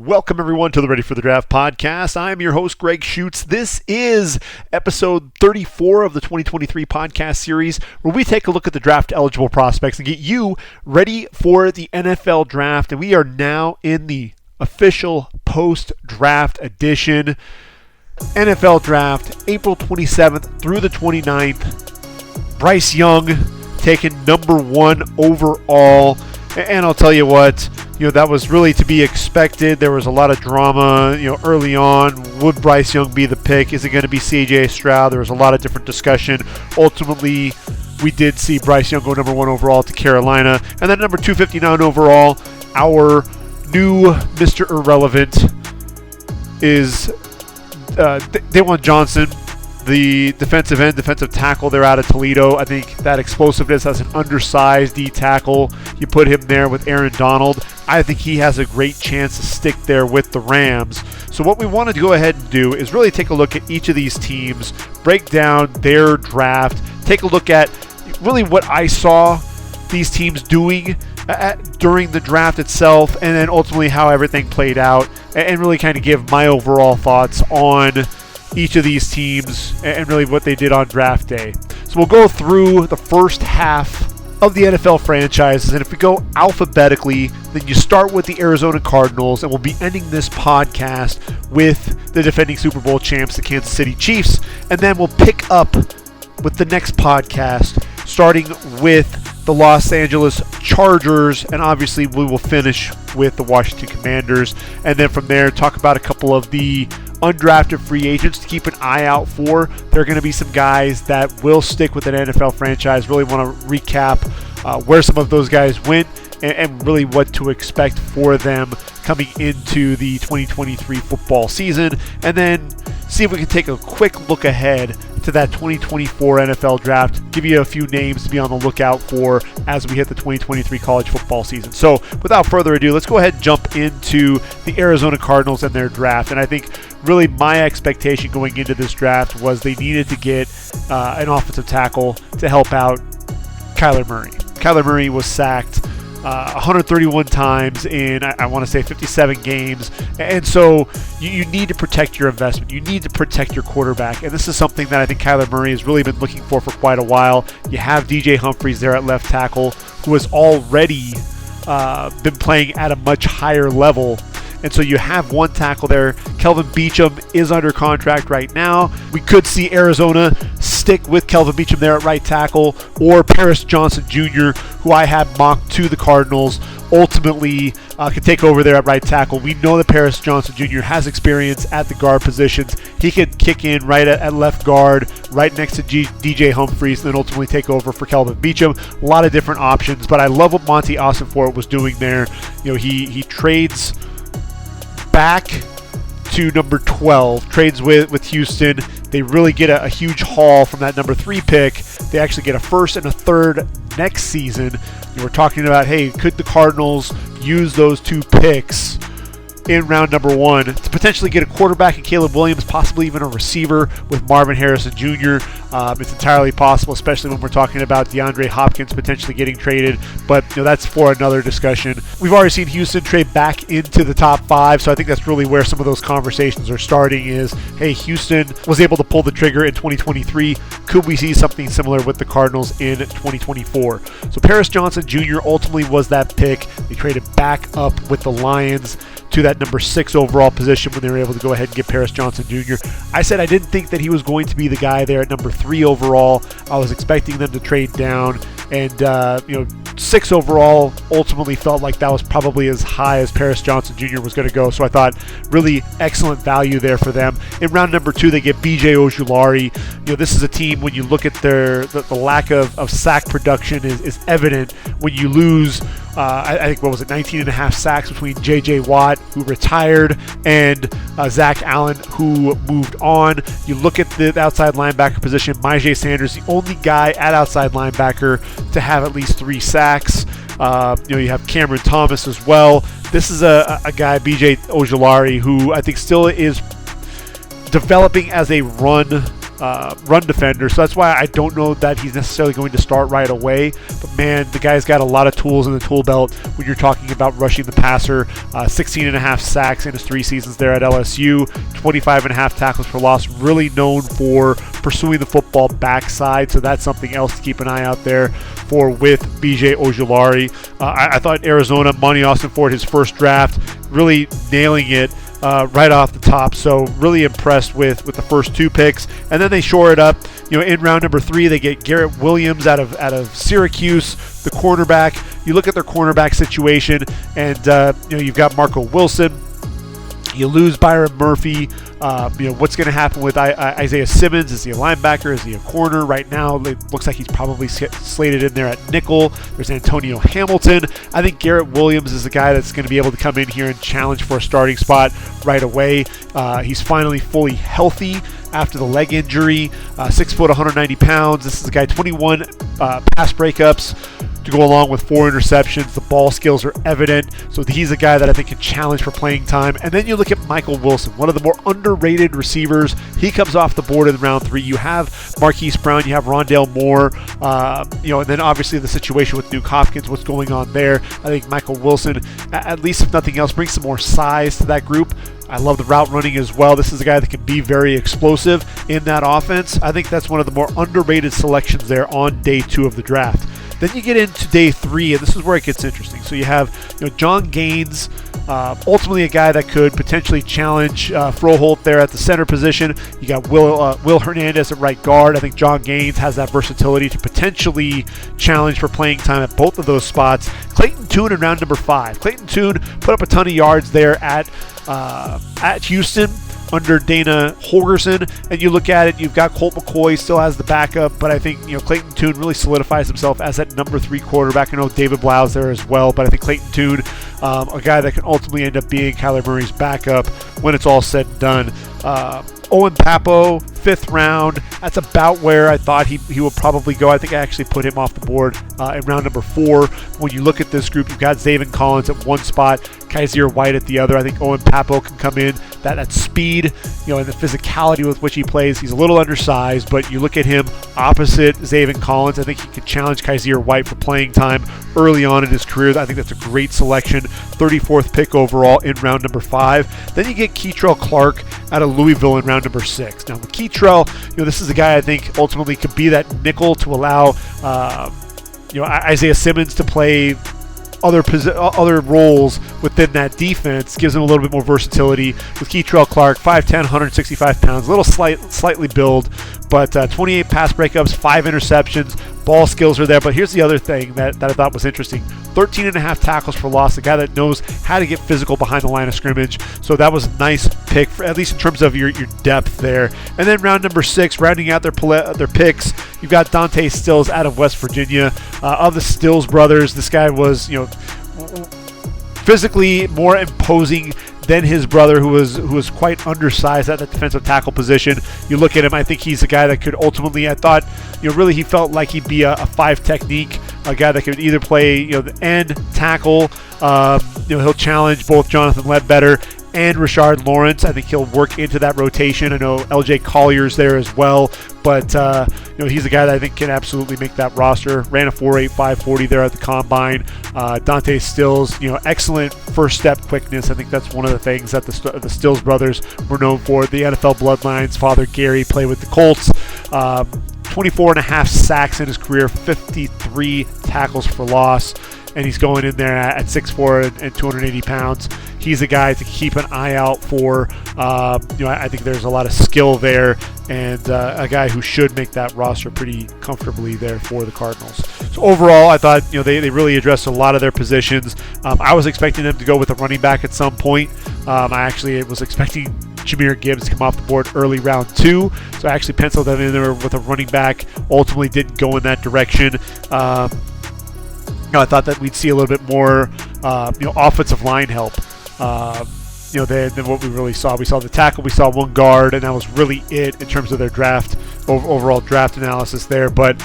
Welcome, everyone, to the Ready for the Draft podcast. I'm your host, Gregg Schutze. This is episode 34 of the 2023 podcast series, where we take a look at the draft-eligible prospects and get you ready for the NFL draft. And we are now in the official post-draft edition. NFL draft, April 27th through the 29th. Bryce Young taken number 1 overall. And I'll tell you what, that was really to be expected. There was a lot of drama, early on. Would Bryce Young be the pick? Is it going to be C.J. Stroud? There was a lot of different discussion. Ultimately, we did see Bryce Young go number 1 overall to Carolina. And then number 259 overall, our new Mr. Irrelevant is Dawan Johnson, the defensive tackle there out of Toledo. I think that explosiveness as an undersized D tackle, you put him there with Aaron Donald. I think he has a great chance to stick there with the Rams. So what we want to go ahead and do is really take a look at each of these teams, break down their draft, take a look at really what I saw these teams doing during the draft itself, and then ultimately how everything played out, and really kind of give my overall thoughts on each of these teams and really what they did on draft day. So we'll go through the first half of the NFL franchises, and if we go alphabetically, then you start with the Arizona Cardinals, and we'll be ending this podcast with the defending Super Bowl champs, the Kansas City Chiefs, and then we'll pick up with the next podcast starting with the Los Angeles Chargers, and obviously we will finish with the Washington Commanders, and then from there talk about a couple of the undrafted free agents to keep an eye out for. There are going to be some guys that will stick with an NFL franchise. Really want to recap where some of those guys went and really what to expect for them coming into the 2023 football season, and then see if we can take a quick look ahead to that 2024 NFL draft, give you a few names to be on the lookout for as we hit the 2023 college football season. So without further ado, let's go ahead and jump into the Arizona Cardinals and their draft. And I think really my expectation going into this draft was they needed to get an offensive tackle to help out Kyler Murray. Kyler Murray was sacked 131 times in, I want to say, 57 games. And so you need to protect your investment. You need to protect your quarterback. And this is something that I think Kyler Murray has really been looking for quite a while. You have DJ Humphries there at left tackle, who has already been playing at a much higher level. And so you have one tackle there. Kelvin Beachum is under contract right now. We could see Arizona stick with Kelvin Beachum there at right tackle, or Paris Johnson Jr., who I have mocked to the Cardinals, ultimately could take over there at right tackle. We know that Paris Johnson Jr. has experience at the guard positions. He could kick in right at left guard, right next to DJ Humphries, and then ultimately take over for Kelvin Beachum. A lot of different options, but I love what Monty Ossenfort was doing there. He trades back to number 12, trades with Houston. They really get a huge haul from that number 3 pick. They actually get a first and a third next season. We're talking about, hey, could the Cardinals use those 2 picks in round number 1 to potentially get a quarterback in Caleb Williams, possibly even a receiver with Marvin Harrison Jr. It's entirely possible, especially when we're talking about DeAndre Hopkins potentially getting traded, but that's for another discussion. We've already seen Houston trade back into the top 5, so I think that's really where some of those conversations are starting is, hey, Houston was able to pull the trigger in 2023. Could we see something similar with the Cardinals in 2024? So Paris Johnson Jr. ultimately was that pick. They traded back up with the Lions to that number 6 overall position when they were able to go ahead and get Paris Johnson Jr. I said I didn't think that he was going to be the guy there at number 3 overall. I was expecting them to trade down, and 6 overall ultimately felt like that was probably as high as Paris Johnson Jr. was going to go. So I thought really excellent value there for them. In round number 2, they get B.J. Ojulari. This is a team, when you look at the lack of sack production is evident when you lose I think, 19 and a half sacks between J.J. Watt, who retired, and Zach Allen, who moved on. You look at the outside linebacker position, Myjai Sanders, the only guy at outside linebacker to have at least 3 sacks. You have Cameron Thomas as well. This is a guy, B.J. Ojulari, who I think still is developing as a run run defender. So that's why I don't know that he's necessarily going to start right away. But man, the guy's got a lot of tools in the tool belt when you're talking about rushing the passer. 16.5 sacks in his 3 seasons there at LSU, 25.5 tackles for loss. Really known for pursuing the football backside. So that's something else to keep an eye out there for with BJ Ojulari. I thought Arizona, Monty Austin Ford, his first draft, really nailing it right off the top. So really impressed with the first 2 picks, and then they shore it up. In round number 3, they get Garrett Williams out of Syracuse, the cornerback. You look at their cornerback situation, and you've got Marco Wilson. You lose Byron Murphy. What's going to happen with Isaiah Simmons? Is he a linebacker? Is he a corner? Right now, it looks like he's probably slated in there at nickel. There's Antonio Hamilton. I think Garrett Williams is the guy that's going to be able to come in here and challenge for a starting spot right away. He's finally fully healthy after the leg injury. 6 foot, 190 pounds. This is a guy, 21 pass breakups to go along with 4 interceptions. The ball skills are evident, so he's a guy that I think can challenge for playing time. And then you look at Michael Wilson, one of the more underrated receivers. He comes off the board in round 3. You have Marquise Brown, you have Rondale Moore, and then obviously the situation with Duke Hopkins, what's going on there. I think Michael Wilson, at least if nothing else, brings some more size to that group. I love the route running as well. This is a guy that can be very explosive in that offense. I think that's one of the more underrated selections there on day 2 of the draft. Then you get into day 3, and this is where it gets interesting. So you have John Gaines, ultimately a guy that could potentially challenge Froholt there at the center position. You got Will Hernandez at right guard. I think John Gaines has that versatility to potentially challenge for playing time at both of those spots. Clayton Tune in round number 5. Clayton Tune put up a ton of yards there at Houston under Dana Holgorsen, and you look at it, you've got Colt McCoy still has the backup, but I think Clayton Tune really solidifies himself as that number 3 quarterback. I know David Blau's there as well, but I think Clayton Tune, a guy that can ultimately end up being Kyler Murray's backup when it's all said and done. Owen Papo, 5th round. That's about where I thought he would probably go. I think I actually put him off the board in round number 4. When you look at this group, you've got Zaven Collins at one spot, Kaiser White at the other. I think Owen Papo can come in. That speed, and the physicality with which he plays. He's a little undersized, but you look at him opposite Zaven Collins. I think he could challenge Kaiser White for playing time early on in his career. I think that's a great selection. 34th pick overall in round number 5. Then you get Keitrell Clark out of Louisville in round number 6. Now, with Keitrell, this is a guy I think ultimately could be that nickel to allow Isaiah Simmons to play other roles within that defense. Gives him a little bit more versatility. With Keitrell Clark, 5'10", 165 pounds, a little slightly build, but 28 pass breakups, 5 interceptions. Ball skills are there, but here's the other thing that I thought was interesting. 13.5 tackles for loss, a guy that knows how to get physical behind the line of scrimmage. So that was a nice pick, at least in terms of your depth there. And then round number 6, rounding out their picks, you've got Dante Stills out of West Virginia. Of the Stills brothers, this guy was physically more imposing than his brother, who was quite undersized at the defensive tackle position. You look at him, I think he's a guy that could ultimately, I thought, really he felt like he'd be a 5 technique, a guy that could either play, the end tackle. He'll challenge both Jonathan Ledbetter and Rashard Lawrence. I think he'll work into that rotation. I know LJ Collier's there as well, but he's a guy that I think can absolutely make that roster. Ran a 4.8 540 there at the combine. Dante Stills, excellent first step quickness. I think that's one of the things that the Stills brothers were known for. The NFL bloodlines. Father Gary played with the Colts. 24.5 sacks in his career, 53 tackles for loss, and he's going in there at 6'4" and 280 pounds. He's a guy to keep an eye out for. I think there's a lot of skill there, and a guy who should make that roster pretty comfortably there for the Cardinals. So overall, I thought they really addressed a lot of their positions. I was expecting them to go with a running back at some point. I actually was expecting Jahmyr Gibbs to come off the board early round 2, so I actually penciled them in there with a running back. Ultimately didn't go in that direction. I thought that we'd see a little bit more offensive line help than what we really saw. We saw the tackle, we saw one guard, and that was really it in terms of their draft, overall draft analysis there. But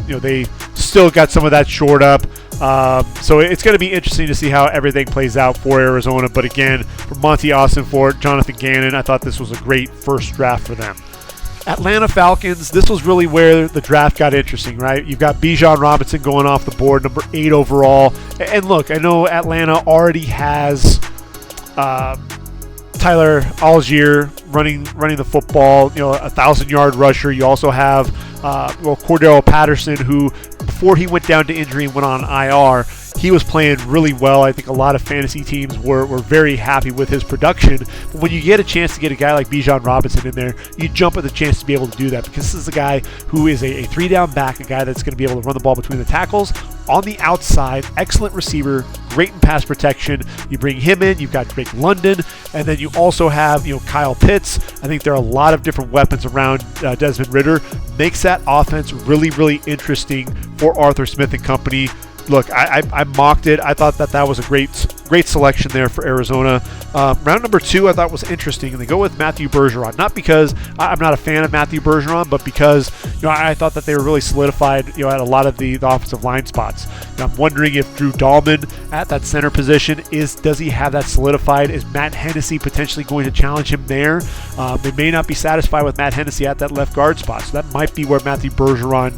they still got some of that shored up. So it's going to be interesting to see how everything plays out for Arizona. But again, for Monty Austin Ford, Jonathan Gannon, I thought this was a great first draft for them. Atlanta Falcons, this was really where the draft got interesting, right? You've got Bijan Robinson going off the board, number 8 overall. And look, I know Atlanta already has Tyler Algier running the football, 1,000-yard rusher. You also have Cordero Patterson, who before he went down to injury and went on IR, he was playing really well. I think a lot of fantasy teams were very happy with his production. But when you get a chance to get a guy like Bijan Robinson in there, you jump at the chance to be able to do that, because this is a guy who is a 3-down back, a guy that's going to be able to run the ball between the tackles, on the outside, excellent receiver, great in pass protection. You bring him in, you've got Drake London, and then you also have Kyle Pitts. I think there are a lot of different weapons around Desmond Ridder. Makes that offense really, really interesting for Arthur Smith and company. Look, I mocked it. I thought that was a great selection there for Arizona. Round number 2 I thought was interesting, and they go with Matthew Bergeron. Not because I'm not a fan of Matthew Bergeron, but because I thought that they were really solidified at a lot of the offensive line spots. I'm wondering if Drew Dahlman at that center position does he have that solidified? Is Matt Hennessy potentially going to challenge him there? They may not be satisfied with Matt Hennessy at that left guard spot, so that might be where Matthew Bergeron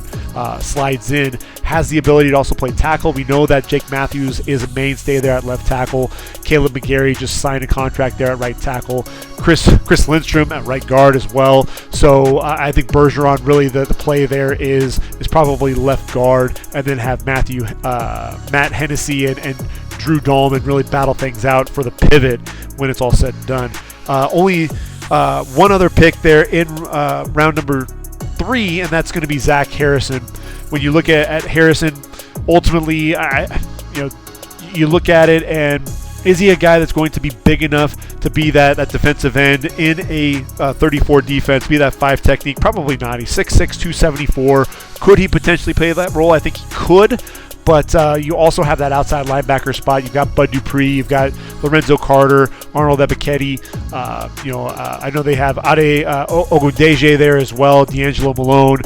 slides in. Has the ability to also play tackle. We know that Jake Matthews is a mainstay there at left tackle. Caleb McGarry just signed a contract there at right tackle. Chris Lindstrom at right guard as well. So I think Bergeron, really the play there is probably left guard, and then have Matt Hennessy and Drew Dahlman really battle things out for the pivot when it's all said and done. Only one other pick there in round number 3, and that's going to be Zach Harrison. When you look at Harrison, ultimately, you look at it, and is he a guy that's going to be big enough to be that defensive end in a 34 defense, be that 5 technique? Probably not. He's 6'6", 274. Could he potentially play that role? I think he could. But you also have that outside linebacker spot. You've got Bud Dupree. You've got Lorenzo Carter, Arnold Ebiketie. I know they have Ade Ogundeji there as well, D'Angelo Malone.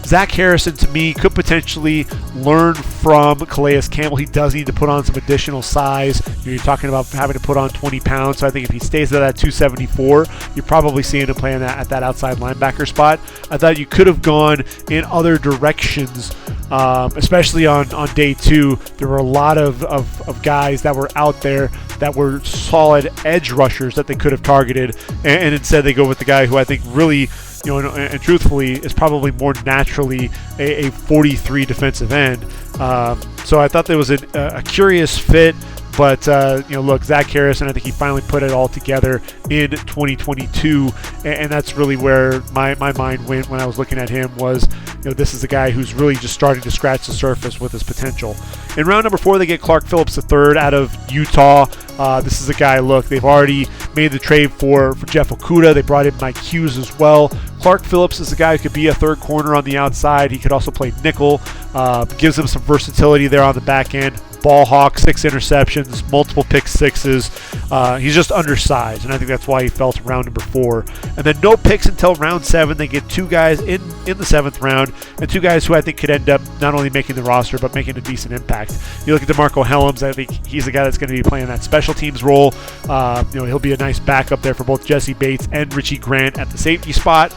Zach Harrison, to me, could potentially learn from Calais Campbell. He does need to put on some additional size. You're talking about having to put on 20 pounds. So I think if he stays at that 274, you're probably seeing him playing at that outside linebacker spot. I thought you could have gone in other directions, especially on day 2. There were a lot of guys that were out there that were solid edge rushers that they could have targeted. And instead they go with the guy who I think really, and truthfully, is probably more naturally a 43 defensive end. So I thought there was a curious fit. But, look, Zach Harrison, I think he finally put it all together in 2022. And that's really where my mind went when I was looking at him was, this is a guy who's really just starting to scratch the surface with his potential. In round number 4, they get Clark Phillips III out of Utah. This is a guy, look, they've already made the trade for Jeff Okudah. They brought in Mike Hughes as well. Clark Phillips is a guy who could be a third corner on the outside. He could also play nickel. Gives him some versatility there on the back end. Ball hawk, 6 interceptions, multiple pick sixes. He's just undersized, and I think that's why he fell to round number 4. And then no picks until round 7. They get 2 guys in the 7th round, and 2 guys who I think could end up not only making the roster, but making a decent impact. You look at DeMarco Helms, I think he's the guy that's going to be playing that special teams role. He'll be a nice backup there for both Jesse Bates and Richie Grant at the safety spot.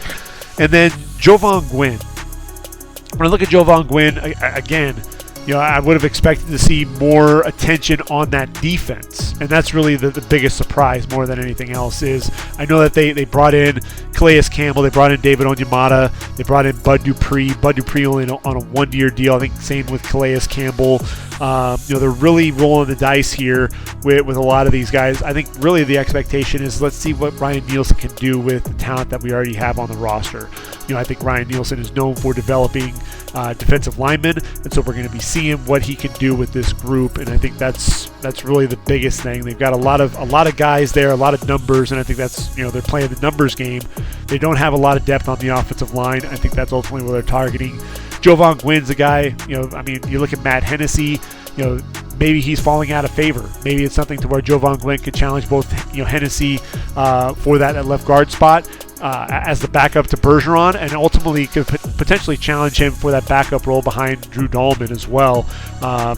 And then Jovan Gwynn. When I look at Jovan Gwynn, again, I would have expected to see more attention on that defense. And that's really the biggest surprise more than anything else is I know that they brought in Calais Campbell, they brought in David Onyemata, they brought in Bud Dupree. Bud Dupree only on a 1-year deal. I think same with Calais Campbell. They're really rolling the dice here with a lot of these guys. I think really the expectation is let's see what Ryan Nielsen can do with the talent that we already have on the roster. I think Ryan Nielsen is known for developing defensive linemen, and so we're going to be seeing what he can do with this group. And I think that's really the biggest thing. They've got a lot of guys there, a lot of numbers, and I think that's they're playing the numbers game. They don't have a lot of depth on the offensive line. I think that's ultimately what they're targeting. Jovan Gwynn's a guy. You look at Matt Hennessy. Maybe he's falling out of favor. Maybe it's something to where Jovan Gwynn could challenge both Hennessy for that left guard spot as the backup to Bergeron, and ultimately could potentially challenge him for that backup role behind Drew Dahlman as well.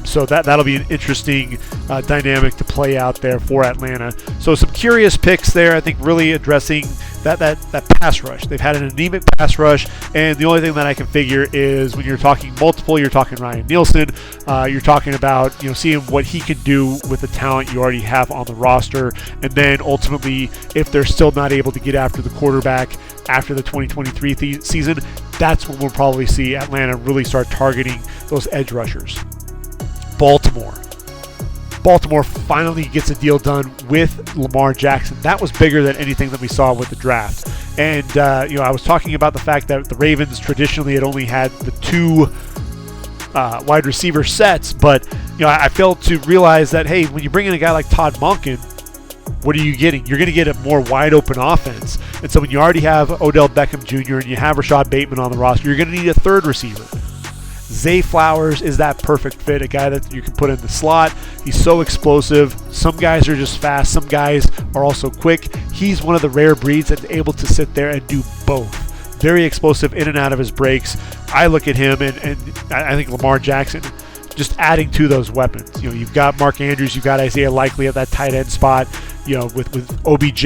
So that'll be an interesting dynamic to play out there for Atlanta. So some curious picks there, I think, really addressing that pass rush. They've had an anemic pass rush, and the only thing that I can figure is when you're talking multiple, you're talking Ryan Nielsen, you're talking about seeing what he can do with the talent you already have on the roster, and then ultimately, if they're still not able to get after the quarterback after the 2023 season, that's when we'll probably see Atlanta really start targeting those edge rushers. Baltimore finally gets a deal done with Lamar Jackson. That was bigger than anything that we saw with the draft. And, I was talking about the fact that the Ravens traditionally had only had the two wide receiver sets, but, I failed to realize that, hey, when you bring in a guy like Todd Monken, what are you getting? You're going to get a more wide open offense. And so when you already have Odell Beckham Jr. and you have Rashad Bateman on the roster, you're going to need a third receiver. Zay Flowers is that perfect fit, a guy that you can put in the slot. He's so explosive. Some guys are just fast. Some guys are also quick. He's one of the rare breeds that's able to sit there and do both. Very explosive in and out of his breaks. I look at him, and I think Lamar Jackson just adding to those weapons. You've got Mark Andrews, you've got Isaiah Likely at that tight end spot, with OBJ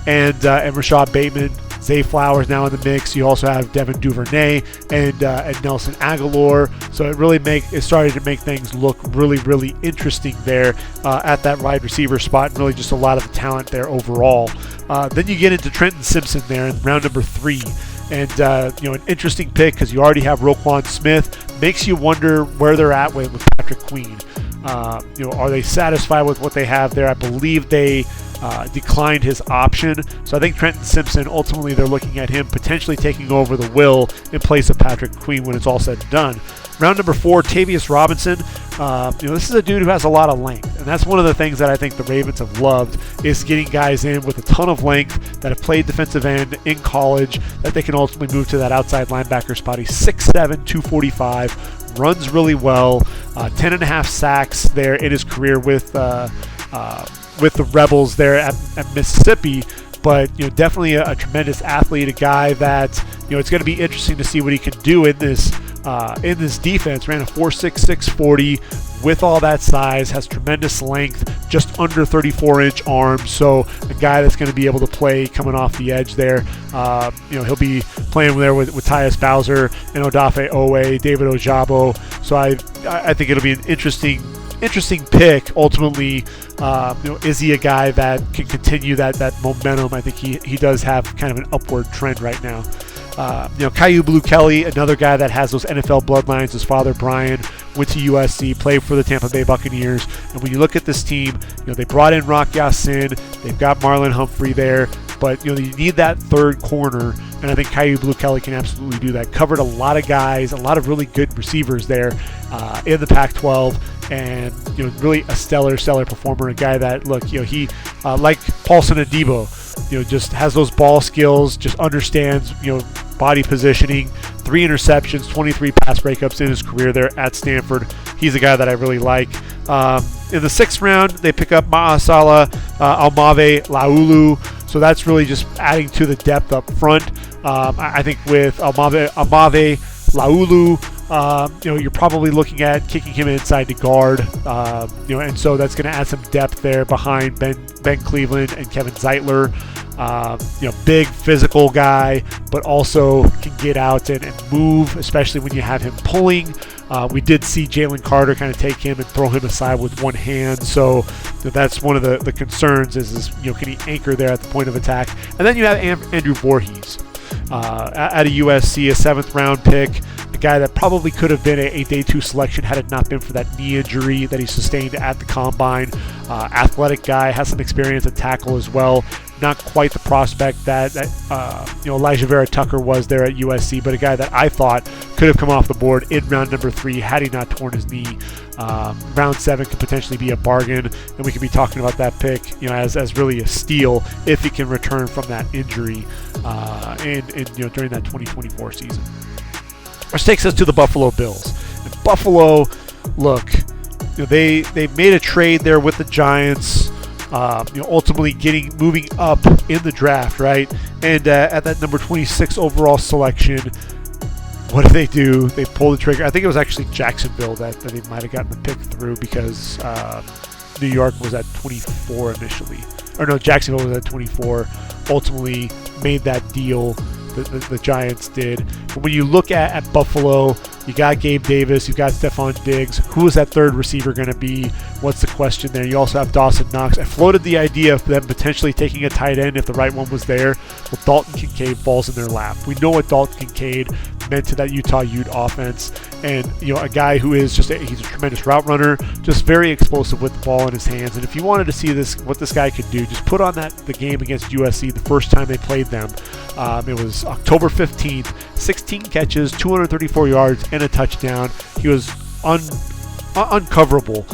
and Rashad Bateman. Zay Flowers now in the mix. You also have Devin Duvernay and Nelson Aguilar. So it started to make things look really, really interesting there at that wide receiver spot, and really just a lot of the talent there overall. Then you get into Trenton Simpson there in round number 3. And, an interesting pick because you already have Roquan Smith. Makes you wonder where they're at with Patrick Queen. Are they satisfied with what they have there? I believe they declined his option. So I think Trenton Simpson, ultimately they're looking at him potentially taking over the will in place of Patrick Queen when it's all said and done. Round number 4, Tavius Robinson. This is a dude who has a lot of length, and that's one of the things that I think the Ravens have loved is getting guys in with a ton of length that have played defensive end in college that they can ultimately move to that outside linebacker spot. He's 6'7", 245, runs really well, 10.5 sacks there in his career with the Rebels there at Mississippi. But definitely a tremendous athlete, a guy that it's going to be interesting to see what he can do in this defense. Ran a 4.66 40 with all that size, has tremendous length, just under 34-inch arms. So a guy that's going to be able to play coming off the edge there. He'll be playing there with Tyus Bowser and Odafe Owe, David Ojabo. So I think it'll be an interesting pick. Ultimately, is he a guy that can continue that momentum? I think he does have kind of an upward trend right now. Caillou Blue Kelly, another guy that has those NFL bloodlines. His father, Brian, went to USC, played for the Tampa Bay Buccaneers. And when you look at this team, they brought in Rock Ya-Sin. They've got Marlon Humphrey there. But, you need that third corner, and I think Caillou Blue Kelly can absolutely do that. Covered a lot of guys, a lot of really good receivers there in the Pac-12. And really a stellar performer, a guy that he like Paulson Adebo, just has those ball skills, just understands body positioning. 3 interceptions, 23 pass breakups in his career there at Stanford. He's a guy that I really like. In the 6th round, they pick up Ma'asala Almave Laulu, so that's really just adding to the depth up front. I think with Almave Laulu, you're probably looking at kicking him inside to guard, and so that's going to add some depth there behind Ben Cleveland and Kevin Zeitler. Big physical guy, but also can get out and move, especially when you have him pulling. We did see Jalen Carter kind of take him and throw him aside with one hand, so that's one of the concerns is can he anchor there at the point of attack? And then you have Andrew Voorhees out of USC, a 7th round pick. A guy that probably could have been a day 2 selection had it not been for that knee injury that he sustained at the combine. Athletic guy, has some experience at tackle as well. Not quite the prospect that Elijah Vera Tucker was there at USC, but a guy that I thought could have come off the board in round number 3 had he not torn his knee. Round 7 could potentially be a bargain, and we could be talking about that pick, as really a steal if he can return from that injury, during that 2024 season. Which takes us to the Buffalo Bills. And Buffalo, look, they made a trade there with the Giants. Ultimately moving up in the draft, right? And at that number 26 overall selection, what do? They pull the trigger. I think it was actually Jacksonville that they might have gotten the pick through, because New York was at 24 initially. Or no, Jacksonville was at 24. Ultimately made that deal. The Giants did. But when you look at Buffalo, you got Gabe Davis, you got Stephon Diggs. Who is that third receiver going to be? What's the question there? You also have Dawson Knox. I floated the idea of them potentially taking a tight end if the right one was there. Well, Dalton Kincaid falls in their lap. We know what Dalton Kincaid meant to that Utah Ute offense, and a guy who is he's a tremendous route runner, just very explosive with the ball in his hands. And if you wanted to see what this guy could do, just put on the game against USC the first time they played them. It was October 15th, 16 catches, 234 yards, and a touchdown. He was uncoverable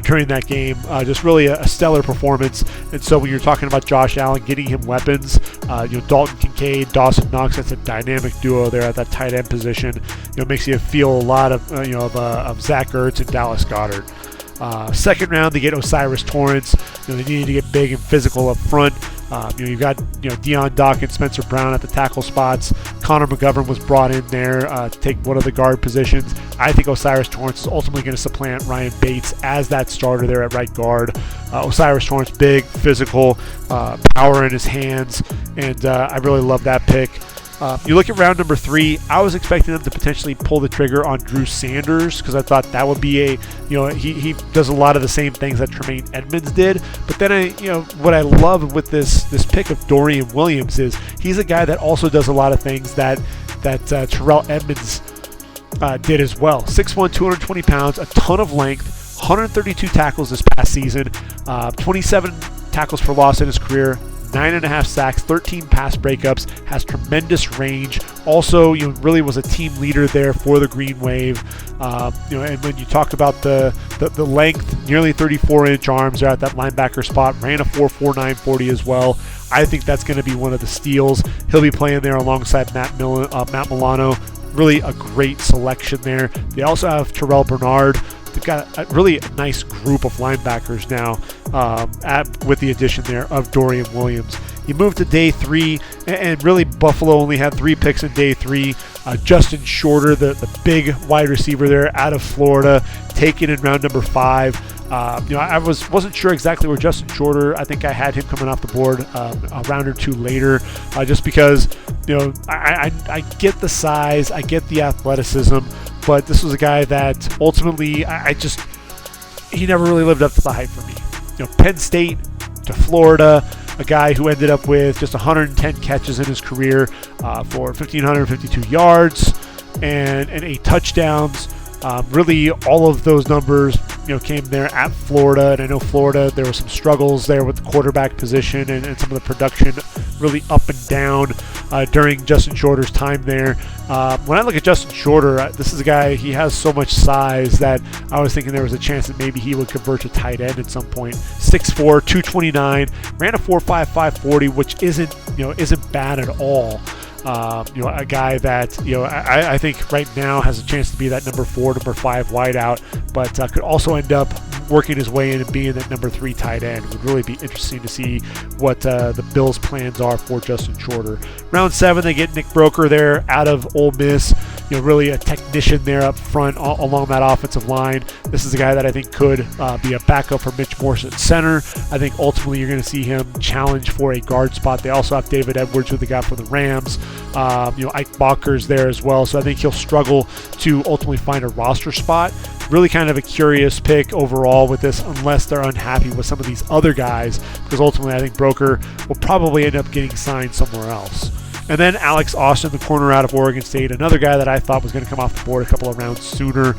during that game. Just really a stellar performance. And so when you're talking about Josh Allen getting him weapons, Dalton Kincaid, Dawson Knox, that's a dynamic duo there at that tight end position. Makes you feel a lot of Zach Ertz and Dallas Goedert. Second round, they get Osiris Torrance. They needed to get big and physical up front. You've got Deion Dawkins, Spencer Brown at the tackle spots. Connor McGovern was brought in there to take one of the guard positions. I think Osiris Torrance is ultimately going to supplant Ryan Bates as that starter there at right guard. Osiris Torrance, big, physical, power in his hands, and I really love that pick. You look at round number 3, I was expecting them to potentially pull the trigger on Drew Sanders, because I thought that would be he does a lot of the same things that Tremaine Edmonds did. But then what I love with this pick of Dorian Williams is he's a guy that also does a lot of things that Terrell Edmonds did as well. 6'1", 220 pounds, a ton of length, 132 tackles this past season, 27 tackles for loss in his career, 9.5 sacks, 13 pass breakups, has tremendous range. Also, really was a team leader there for the Green Wave. And when you talk about the length, nearly 34-inch arms there at that linebacker spot, ran a 4.49 40 as well. I think that's going to be one of the steals. He'll be playing there alongside Matt Milano. Really a great selection there. They also have Terrell Bernard. They've got a really nice group of linebackers now with the addition there of Dorian Williams. You move to day 3, and really Buffalo only had 3 picks in day 3. Justin Shorter, the big wide receiver there out of Florida, taken in round number 5. I wasn't sure exactly where Justin Shorter. I think I had him coming off the board a round or 2 later, just because I get the size, I get the athleticism, but this was a guy that ultimately he never really lived up to the hype for me. Penn State to Florida, a guy who ended up with just 110 catches in his career for 1,552 yards and 8 touchdowns. Really, all of those numbers, came there at Florida, and I know Florida, there were some struggles there with the quarterback position and some of the production really up and down during Justin Shorter's time there. When I look at Justin Shorter, this is a guy, he has so much size that I was thinking there was a chance that maybe he would convert to tight end at some point. 6'4", 229, ran a 4.55 40, which isn't bad at all. A guy that I think right now has a chance to be that number 4, number 5 wideout, but could also end up working his way in and being that number 3 tight end. Would really be interesting to see what the Bills' plans are for Justin Shorter. Round 7, they get Nick Broker there out of Ole Miss. Really a technician there up front along that offensive line. This is a guy that I think could be a backup for Mitch Morse at center. I think ultimately you're going to see him challenge for a guard spot. They also have David Edwards, who they got for the Rams. Ike Bocker's there as well, so I think he'll struggle to ultimately find a roster spot. Really kind of a curious pick overall with this, unless they're unhappy with some of these other guys, because ultimately I think Broker will probably end up getting signed somewhere else. And then Alex Austin, the corner out of Oregon State, another guy that I thought was going to come off the board a couple of rounds sooner.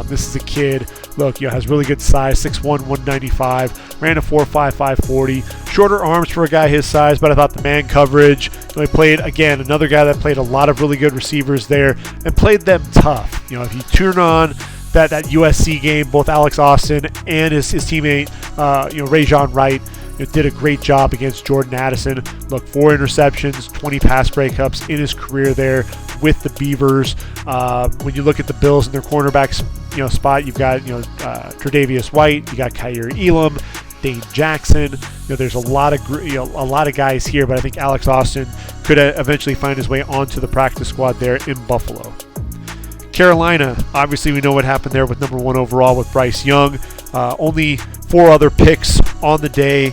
This is a kid, look, has really good size, 6'1", 195, ran a 4.55 40. Shorter arms for a guy his size, but I thought the man coverage, he played, again, another guy that played a lot of really good receivers there and played them tough. If you turn on that USC game, both Alex Austin and his teammate, Rajon Wright, did a great job against Jordan Addison. Look, 4 interceptions, 20 pass breakups in his career there with the Beavers. When you look at the Bills and their cornerbacks, spot, you've got Tre'Davious White, you got Kaiir Elam, Dane Jackson. There's a lot of guys here, but I think Alex Austin could eventually find his way onto the practice squad there in Buffalo. Carolina, obviously we know what happened there with number 1 overall with Bryce Young. Only 4 other picks on the day.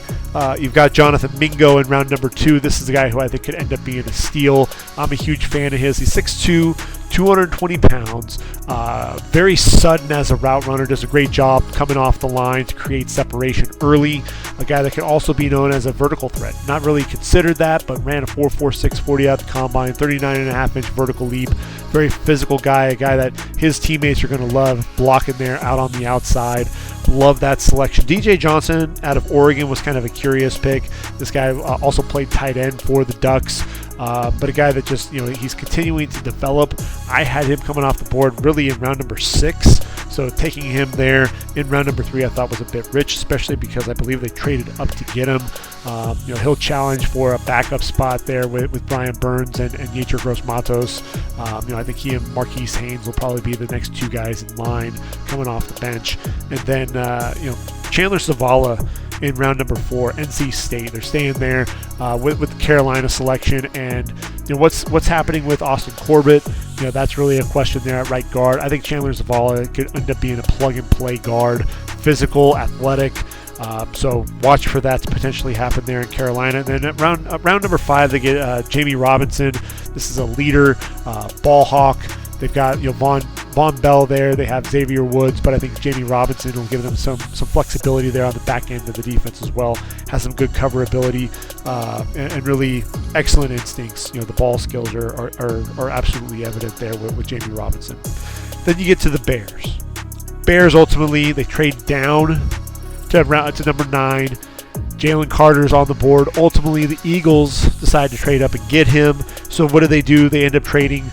You've got Jonathan Mingo in round number 2. This is a guy who I think could end up being a steal. I'm a huge fan of his. He's 6'2", 220 pounds. Very sudden as a route runner. Does a great job coming off the line to create separation early. A guy that can also be known as a vertical threat. Not really considered that, but ran a 4.46 40 out the combine, 39.5-inch vertical leap. Very physical guy, a guy that his teammates are going to love blocking there out on the outside. Love that selection. DJ Johnson out of Oregon was kind of a curious pick. This guy also played tight end for the Ducks. But a guy that just, he's continuing to develop. I had him coming off the board really in round number 6. So taking him there in round number 3 I thought was a bit rich, especially because I believe they traded up to get him. He'll challenge for a backup spot there with Brian Burns and Yetur Gross-Matos. I think he and Marquise Haynes will probably be the next 2 guys in line coming off the bench. And then, Chandler Zavala in round number 4, NC State. They're staying there with the Carolina selection. And what's happening with Austin Corbett? That's really a question there at right guard. I think Chandler Zavala could end up being a plug-and-play guard, physical, athletic. So watch for that to potentially happen there in Carolina. And then at round number 5, they get Jamie Robinson. This is a leader, ball hawk. They've got Von Bell there. They have Xavier Woods, but I think Jamie Robinson will give them some flexibility there on the back end of the defense as well. Has some good cover ability and really excellent instincts. The ball skills are absolutely evident there with Jamie Robinson. Then you get to the Bears. Bears ultimately they trade down to number 9. Jalen Carter's on the board. Ultimately, the Eagles decide to trade up and get him. So what do? They end up trading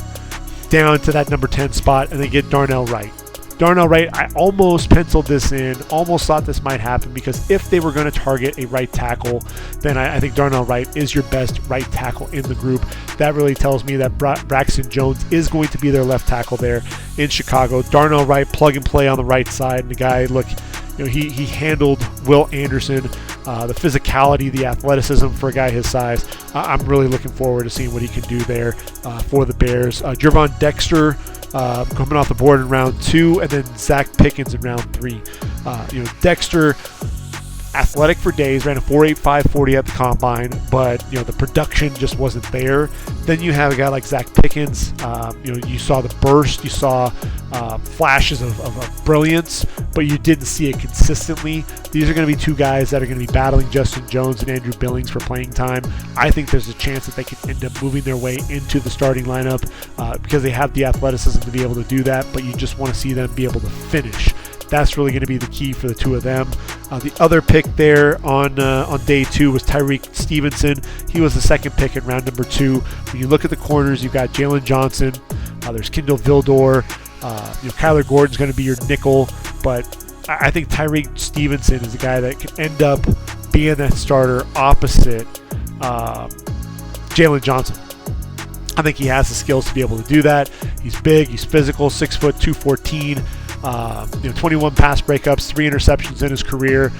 down to that number 10 spot, and they get Darnell Wright. Darnell Wright, I almost penciled this in, almost thought this might happen, because if they were going to target a right tackle, then I think Darnell Wright is your best right tackle in the group. That really tells me that Braxton Jones is going to be their left tackle there in Chicago. Darnell Wright, plug and play on the right side, and the guy, look, he handled Will Anderson, the physicality, the athleticism for a guy his size. I'm really looking forward to seeing what he can do there for the Bears. Gervon Dexter coming off the board in round 2, and then Zach Pickens in round 3. Dexter, athletic for days, ran a 4.85 40 at the combine, but the production just wasn't there. Then you have a guy like Zach Pickens. You saw the burst, you saw flashes of brilliance, but you didn't see it consistently. These are going to be 2 guys that are going to be battling Justin Jones and Andrew Billings for playing time. I think there's a chance that they can end up moving their way into the starting lineup because they have the athleticism to be able to do that, but you just want to see them be able to finish. That's really going to be the key for the 2 of them. The other pick there on day 2 was Tyreek Stevenson. He was the second pick in round number 2. When you look at the corners, you've got Jalen Johnson. There's Kindle Vildor. Kyler Gordon's going to be your nickel, but I think Tyreek Stevenson is a guy that could end up being that starter opposite Jalen Johnson. I think he has the skills to be able to do that. He's big, he's physical, 6 foot 214. 21 pass breakups, 3 interceptions in his career.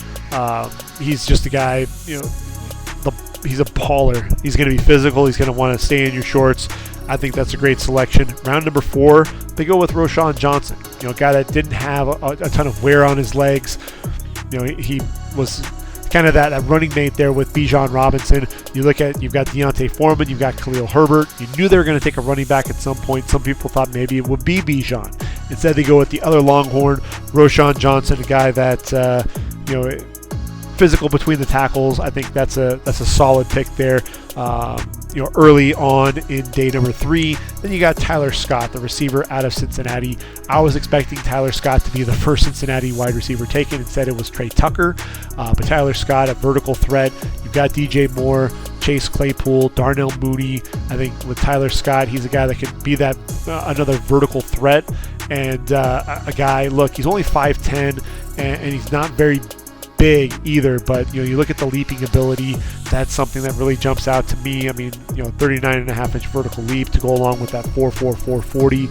He's just a guy, he's a baller. He's going to be physical. He's going to want to stay in your shorts. I think that's a great selection. Round number 4, they go with Roschon Johnson. A guy that didn't have a ton of wear on his legs. He was kind of that running mate there with Bijan Robinson. You've got Deontay Foreman, you've got Khalil Herbert. You knew they were going to take a running back at some point. Some people thought maybe it would be Bijan. Instead, they go with the other Longhorn, Roschon Johnson, a guy that physical between the tackles. I think that's a solid pick there. Early on in day number 3. Then you got Tyler Scott, the receiver out of Cincinnati. I was expecting Tyler Scott to be the first Cincinnati wide receiver taken. Instead, it was Trey Tucker. But Tyler Scott, a vertical threat. You've got DJ Moore, Chase Claypool, Darnell Mooney. I think with Tyler Scott, he's a guy that could be that another vertical threat. And a guy, look, he's only 5'10", and he's not very big either, but you look at the leaping ability, that's something that really jumps out to me. I mean, 39.5-inch vertical leap to go along with that 4.44 40.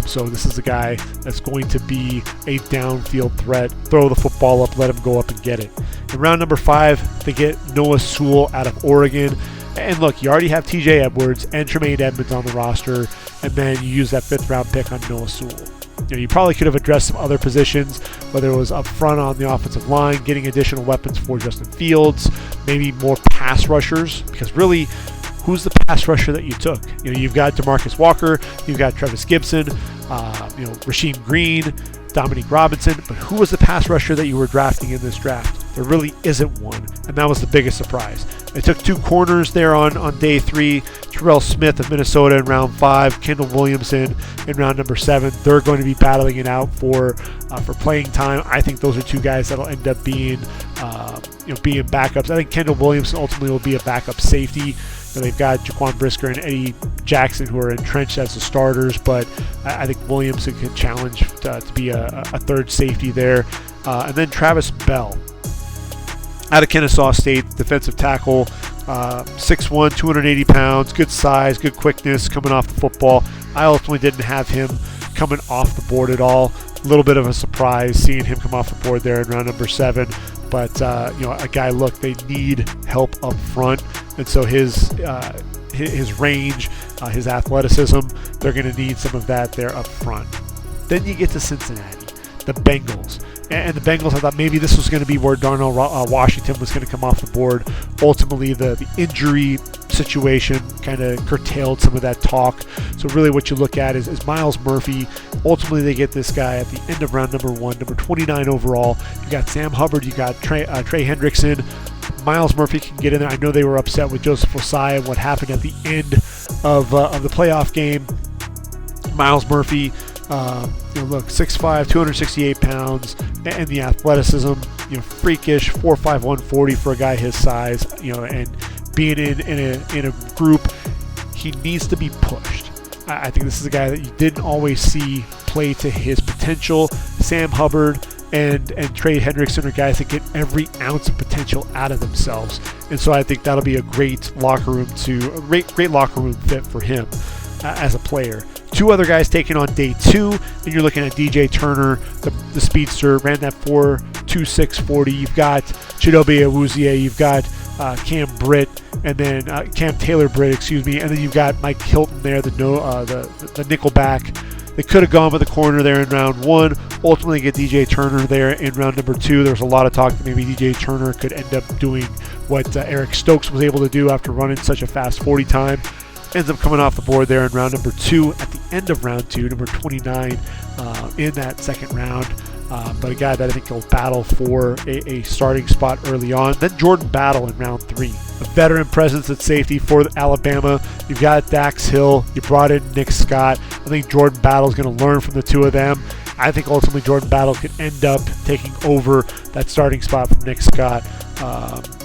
So this is a guy that's going to be a downfield threat. Throw the football up, let him go up and get it. In round number 5, they get Noah Sewell out of Oregon. And look, you already have TJ Edwards and Tremaine Edmonds on the roster, and then you use that 5th round pick on Noah Sewell. You probably could have addressed some other positions, whether it was up front on the offensive line, getting additional weapons for Justin Fields, maybe more pass rushers, because really, who's the pass rusher that you took? You've got DeMarcus Walker, you've got Travis Gibson, Rasheem Green, Dominique Robinson, but who was the pass rusher that you were drafting in this draft? There really isn't one, and that was the biggest surprise. They took 2 corners there on day 3, Terrell Smith of Minnesota in round 5, Kendall Williamson in round number 7. They're going to be battling it out for playing time. I think those are 2 guys that'll end up being being backups. I think Kendall Williamson ultimately will be a backup safety. They've got Jaquan Brisker and Eddie Jackson who are entrenched as the starters, but I think Williamson can challenge to be a 3rd safety there. And then Travis Bell out of Kennesaw State, defensive tackle, 6'1", 280 pounds, good size, good quickness coming off the football. I ultimately didn't have him coming off the board at all. A little bit of a surprise seeing him come off the board there in round number 7. But, a guy, look, they need help up front. And so his range, his athleticism, they're going to need some of that there up front. Then you get to Cincinnati, the Bengals. And the Bengals, I thought maybe this was going to be where Darnell Washington was going to come off the board. Ultimately, the injury situation kind of curtailed some of that talk. So really what you look at is Myles Murphy. Ultimately, they get this guy at the end of round number 1, number 29 overall. You got Sam Hubbard, you got Trey Hendrickson. Myles Murphy can get in there. I know they were upset with Joseph Ossai and what happened at the end of the playoff game. Myles Murphy, look, 6'5", 268 pounds, and the athleticism, freakish, 4'5", 140 for a guy his size, and being in a group, he needs to be pushed. I think this is a guy that you didn't always see play to his potential. Sam Hubbard and Trey Hendrickson are guys that get every ounce of potential out of themselves, and so I think that'll be a great locker room fit for him as a player. 2 other guys taken on day 2, and you're looking at DJ Turner, the speedster, ran that 4.26 40. You've got Chidobe Awuzie, you've got Cam Taylor Britt, and then you've got Mike Hilton there, the nickelback. They could have gone with the corner there in round 1. Ultimately get DJ Turner there in round number 2. There was a lot of talk that maybe DJ Turner could end up doing what Eric Stokes was able to do after running such a fast 40 time. Ends up coming off the board there in round number 2 at the end of round 2, number 29 in that 2nd round. But a guy that I think will battle for a starting spot early on. Then Jordan Battle in round 3. A veteran presence at safety for Alabama. You've got Dax Hill. You brought in Nick Scott. I think Jordan Battle is going to learn from the 2 of them. I think ultimately Jordan Battle could end up taking over that starting spot from Nick Scott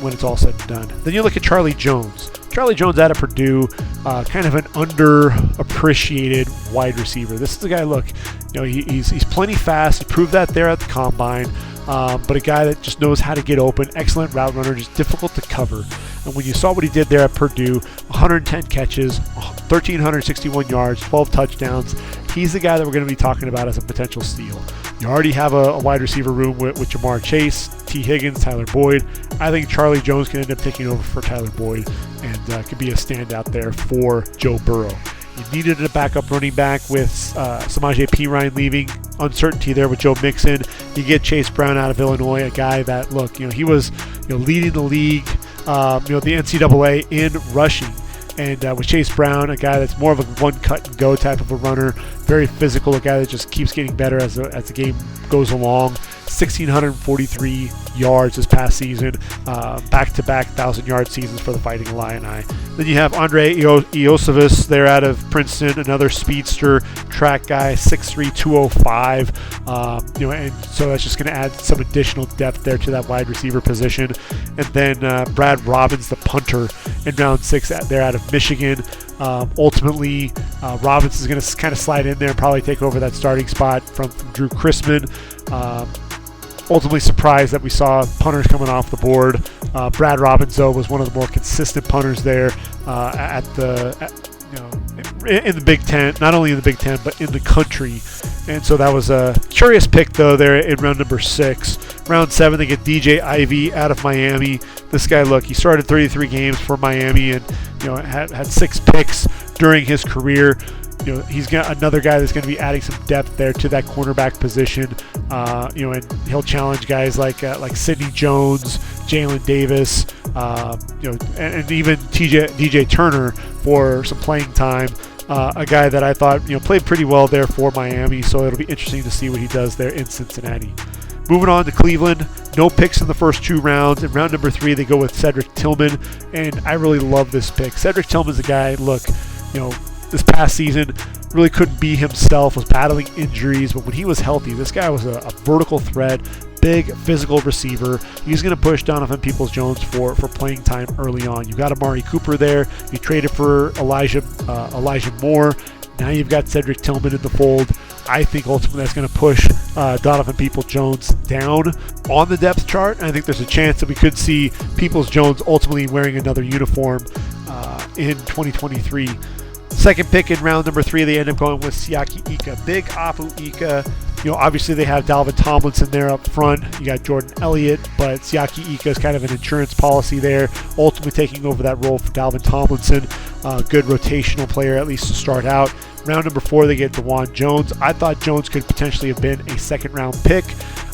when it's all said and done. Then you look at Charlie Jones. Charlie Jones out of Purdue, kind of an underappreciated wide receiver. This is a guy, look, he's plenty fast. He proved that there at the Combine, but a guy that just knows how to get open, excellent route runner, just difficult to cover. And when you saw what he did there at Purdue, 110 catches, 1,361 yards, 12 touchdowns, he's the guy that we're going to be talking about as a potential steal. You already have a wide receiver room with Jamar Chase, T. Higgins, Tyler Boyd. I think Charlie Jones can end up taking over for Tyler Boyd and could be a standout there for Joe Burrow. You needed a backup running back with Samaje Perine leaving, uncertainty there with Joe Mixon. You get Chase Brown out of Illinois, a guy that, look, he was leading the league, the NCAA in rushing. And with Chase Brown, a guy that's more of a one cut and go type of a runner, very physical, a guy that just keeps getting better as the game goes along. 1,643 yards this past season, back-to-back 1,000-yard seasons for the Fighting Illini. Then you have Andre Iosivas there out of Princeton, another speedster, track guy, 6'3", 205. And so that's just going to add some additional depth there to that wide receiver position. And then Brad Robbins, the punter, in round 6 there out of Michigan. Ultimately, Robbins is going to kind of slide in there and probably take over that starting spot from Drew Chrisman. Ultimately surprised that we saw punters coming off the board. Brad Robbins, though, was one of the more consistent punters there in the Big Ten, not only in the Big Ten, but in the country. And so that was a curious pick, though, there in round number 6. Round 7, they get DJ Ivey out of Miami, this guy, look, he started 33 games for Miami and had 6 picks during his career. He's got another guy that's going to be adding some depth there to that cornerback position. And he'll challenge guys like Sidney Jones, Jalen Davis, and even DJ Turner for some playing time. A guy that I thought played pretty well there for Miami, so it'll be interesting to see what he does there in Cincinnati. Moving on to Cleveland, no picks in the first 2 rounds. In round number 3, they go with Cedric Tillman, and I really love this pick. Cedric Tillman's a guy, look, this past season really couldn't be himself, was battling injuries, but when he was healthy, this guy was a vertical threat, big physical receiver. He's going to push Donovan Peoples-Jones for playing time early on. You got Amari Cooper there. You traded for Elijah Moore. Now you've got Cedric Tillman in the fold. I think ultimately that's going to push Donovan Peoples-Jones down on the depth chart. And I think there's a chance that we could see Peoples-Jones ultimately wearing another uniform in 2023. Second pick in round number 3, they end up going with Siaki Ika. Big Apu Ika. Obviously they have Dalvin Tomlinson there up front. You got Jordan Elliott, but Siaki Ika is kind of an insurance policy there, ultimately taking over that role for Dalvin Tomlinson. Good rotational player, at least to start out. Round number 4, they get DeJuan Jones. I thought Jones could potentially have been a second-round pick.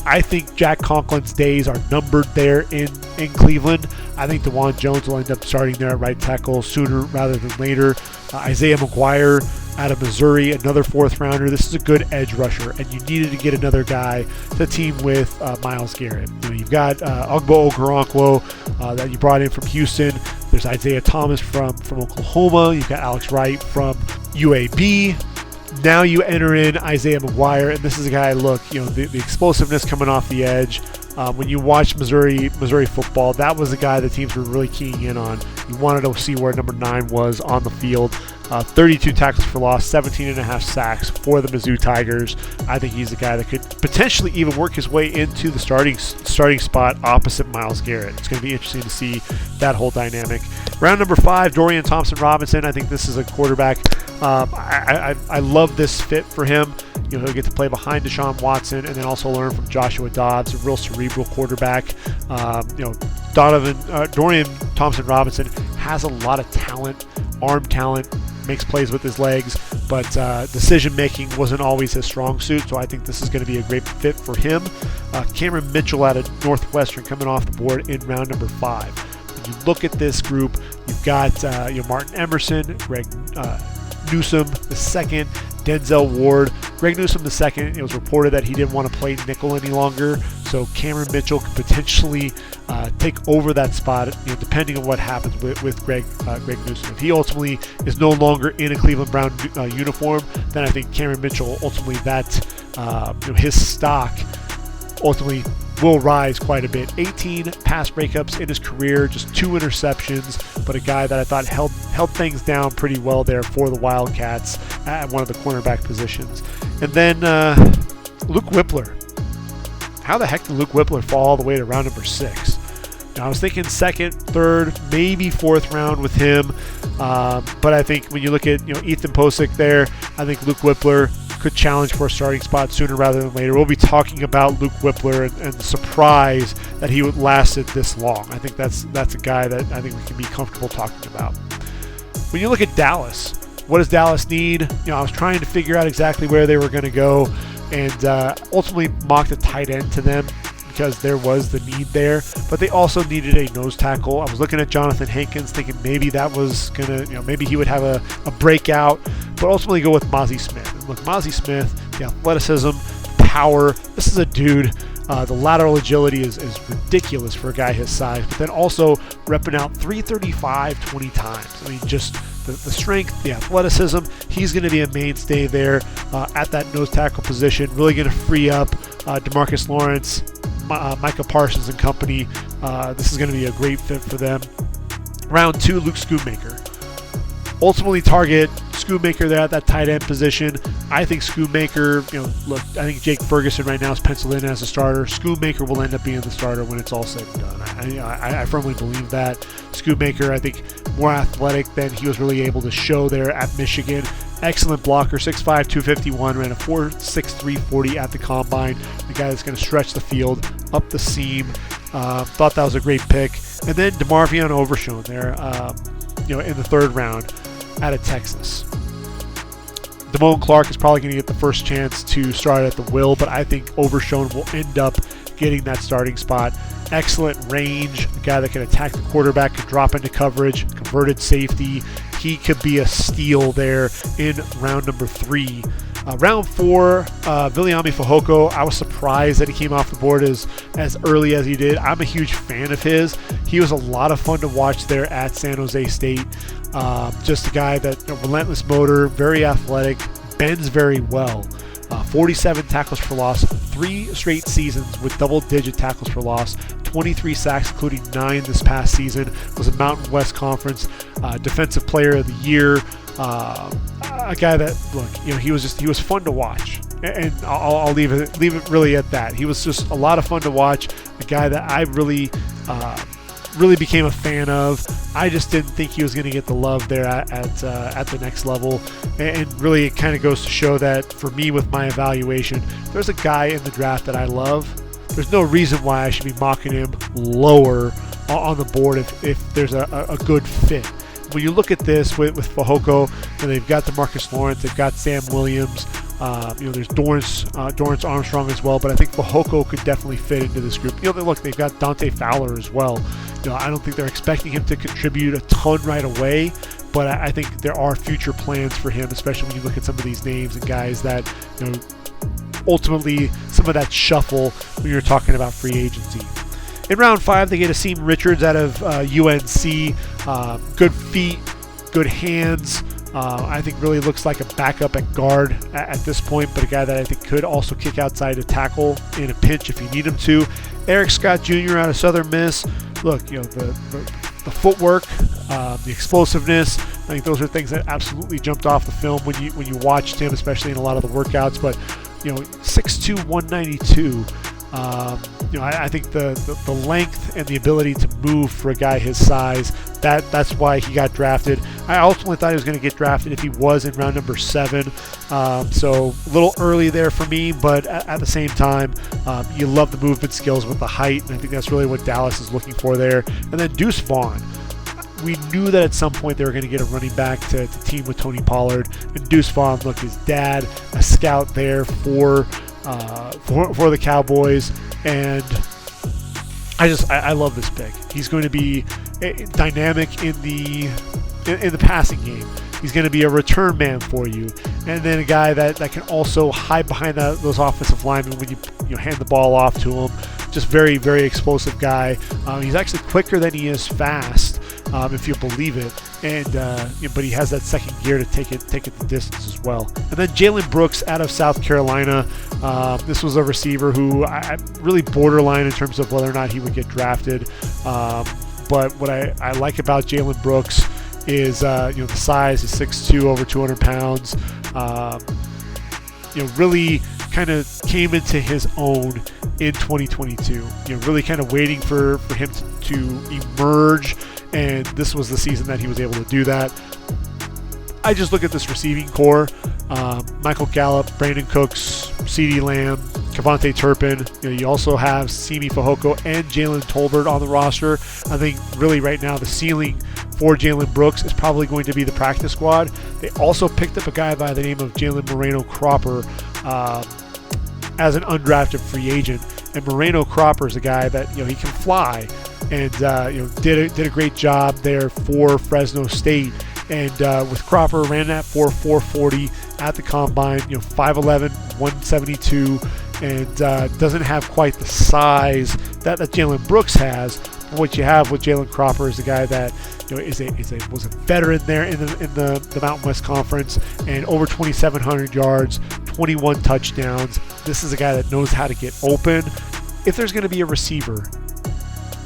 I think Jack Conklin's days are numbered there in Cleveland. I think DeJuan Jones will end up starting there at right tackle sooner rather than later. Isaiah McGuire out of Missouri, another 4th rounder. This is a good edge rusher, and you needed to get another guy to team with Myles Garrett. You've got Ogbo Okoronkwo that you brought in from Houston. There's Isaiah Thomas from Oklahoma. You've got Alex Wright from UAB. Now you enter in Isaiah McGuire, and this is a guy, look, the explosiveness coming off the edge. When you watch Missouri football, that was the guy the teams were really keying in on. You wanted to see where number 9 was on the field. 32 tackles for loss, 17.5 sacks for the Mizzou Tigers. I think he's the guy that could potentially even work his way into the starting spot opposite Myles Garrett. It's going to be interesting to see that whole dynamic. Round number 5, Dorian Thompson-Robinson. I think this is a quarterback. I love this fit for him. He'll get to play behind Deshaun Watson and then also learn from Joshua Dobbs, a real cerebral quarterback. Dorian Thompson-Robinson has a lot of talent, arm talent, makes plays with his legs, but decision-making wasn't always his strong suit, so I think this is going to be a great fit for him. Cameron Mitchell out of Northwestern coming off the board in round number 5. When you look at this group, you've got Martin Emerson, Greg Newsome II, Denzel Ward. Greg Newsome II, it was reported that he didn't want to play nickel any longer, so Cameron Mitchell could potentially take over that spot, depending on what happens with Greg Newsome. If he ultimately is no longer in a Cleveland Brown uniform, then I think Cameron Mitchell ultimately his stock ultimately will rise quite a bit. 18 pass breakups in his career, just 2 interceptions, but a guy that I thought held things down pretty well there for the Wildcats at one of the cornerback positions. And then Luke Whippler. How the heck did Luke Whippler fall all the way to round number 6? Now, I was thinking 2nd, 3rd, maybe 4th round with him, but I think when you look at Ethan Posick there, I think Luke Whippler could challenge for a starting spot sooner rather than later. We'll be talking about Luke Whippler and the surprise that he lasted this long. I think that's a guy that I think we can be comfortable talking about. When you look at Dallas, what does Dallas need? I was trying to figure out exactly where they were going to go, and ultimately mocked a tight end to them because there was the need there, but they also needed a nose tackle. I was looking at Jonathan Hankins thinking maybe that was going to, maybe he would have a breakout, but ultimately go with Mozzie Smith. And look, Mozzie Smith, the athleticism, power, this is a dude, the lateral agility is ridiculous for a guy his size, but then also repping out 335 20 times. I mean, just the strength, the athleticism, he's going to be a mainstay there at that nose tackle position, really going to free up DeMarcus Lawrence, Micah Parsons and company. This is going to be a great fit for them. Round 2, Luke Schoonmaker. Ultimately target Schoonmaker there at that tight end position. I think Schoonmaker, look, I think Jake Ferguson right now is penciled in as a starter. Schoonmaker will end up being the starter when it's all said and done. I firmly believe that. Schoonmaker, I think, more athletic than he was really able to show there at Michigan. Excellent blocker, 6'5", 251, ran a 4.63 40 at the combine. The guy that's going to stretch the field, up the seam. Thought that was a great pick. And then DeMarvion Overshown there, in the third round out of Texas. Damone Clark is probably going to get the first chance to start at the will, but I think Overshown will end up getting that starting spot. Excellent range, a guy that can attack the quarterback, can drop into coverage, converted safety. He could be a steal there in round number 3. Round 4, Viliami Fehoko. I was surprised that he came off the board as early as he did. I'm a huge fan of his. He was a lot of fun to watch there at San Jose State. Just a guy that, relentless motor, very athletic, bends very well. 47 tackles for loss, 3 straight seasons with double-digit tackles for loss, 23 sacks, including 9 this past season. Was a Mountain West Conference Defensive Player of the Year. A guy that, he was fun to watch, and I'll leave it really at that. He was just a lot of fun to watch. A guy that I really became a fan of. I just didn't think he was going to get the love there at the next level, and really it kind of goes to show that for me with my evaluation, there's a guy in the draft that I love. There's no reason why I should be mocking him lower on the board if there's a good fit. When you look at this with Fehoko, they've got DeMarcus Lawrence, they've got Sam Williams, there's Dorrance Armstrong as well, but I think Fehoko could definitely fit into this group. They've got Dante Fowler as well. I don't think they're expecting him to contribute a ton right away, but I think there are future plans for him, especially when you look at some of these names and guys that, ultimately some of that shuffle when you're talking about free agency. In round 5, they get Asim Richards out of UNC. Good feet, good hands. I think really looks like a backup at guard at this point, but a guy that I think could also kick outside to tackle in a pinch if you need him to. Eric Scott Jr. out of Southern Miss. Look, the footwork, the explosiveness. I think those are things that absolutely jumped off the film when you watched him, especially in a lot of the workouts. But 6'2", 192. I think the length and the ability to move for a guy his size, that's why he got drafted. I ultimately thought he was going to get drafted if he was in round number 7. So a little early there for me, but at the same time, you love the movement skills with the height, and I think that's really what Dallas is looking for there. And then Deuce Vaughn. We knew that at some point they were going to get a running back to team with Tony Pollard. And Deuce Vaughn, look, his dad, a scout there for the Cowboys, and I love this pick. He's going to be dynamic in the passing game. He's going to be a return man for you, and then a guy that can also hide behind those offensive linemen when you hand the ball off to him. Just very, very explosive guy. He's actually quicker than he is fast, if you believe it. And but he has that second gear to take it the distance as well. And then Jalen Brooks out of South Carolina. This was a receiver who I really borderline in terms of whether or not he would get drafted. But what I like about Jalen Brooks is the size. He's 6'2", over 200 pounds. Really kind of came into his own in 2022. Really kind of waiting for him to emerge, and this was the season that he was able to do that. I just look at this receiving core: Michael Gallup, Brandon Cooks, CeeDee Lamb, Kevontae Turpin. You also have Simi Fehoko and Jalen Tolbert on the roster. I think really right now the ceiling for Jalen Brooks is probably going to be the practice squad. They also picked up a guy by the name of Jalen Moreno-Cropper as an undrafted free agent. And Moreno-Cropper is a guy that he can fly, and did a great job there for Fresno State. And with Cropper, ran that 4.40 at the combine. 5'11", 172, and doesn't have quite the size that Jalen Brooks has. But what you have with Jalen Cropper is a guy that was a veteran there in the Mountain West Conference, and over 2,700 yards, 21 touchdowns. This is a guy that knows how to get open. If there's going to be a receiver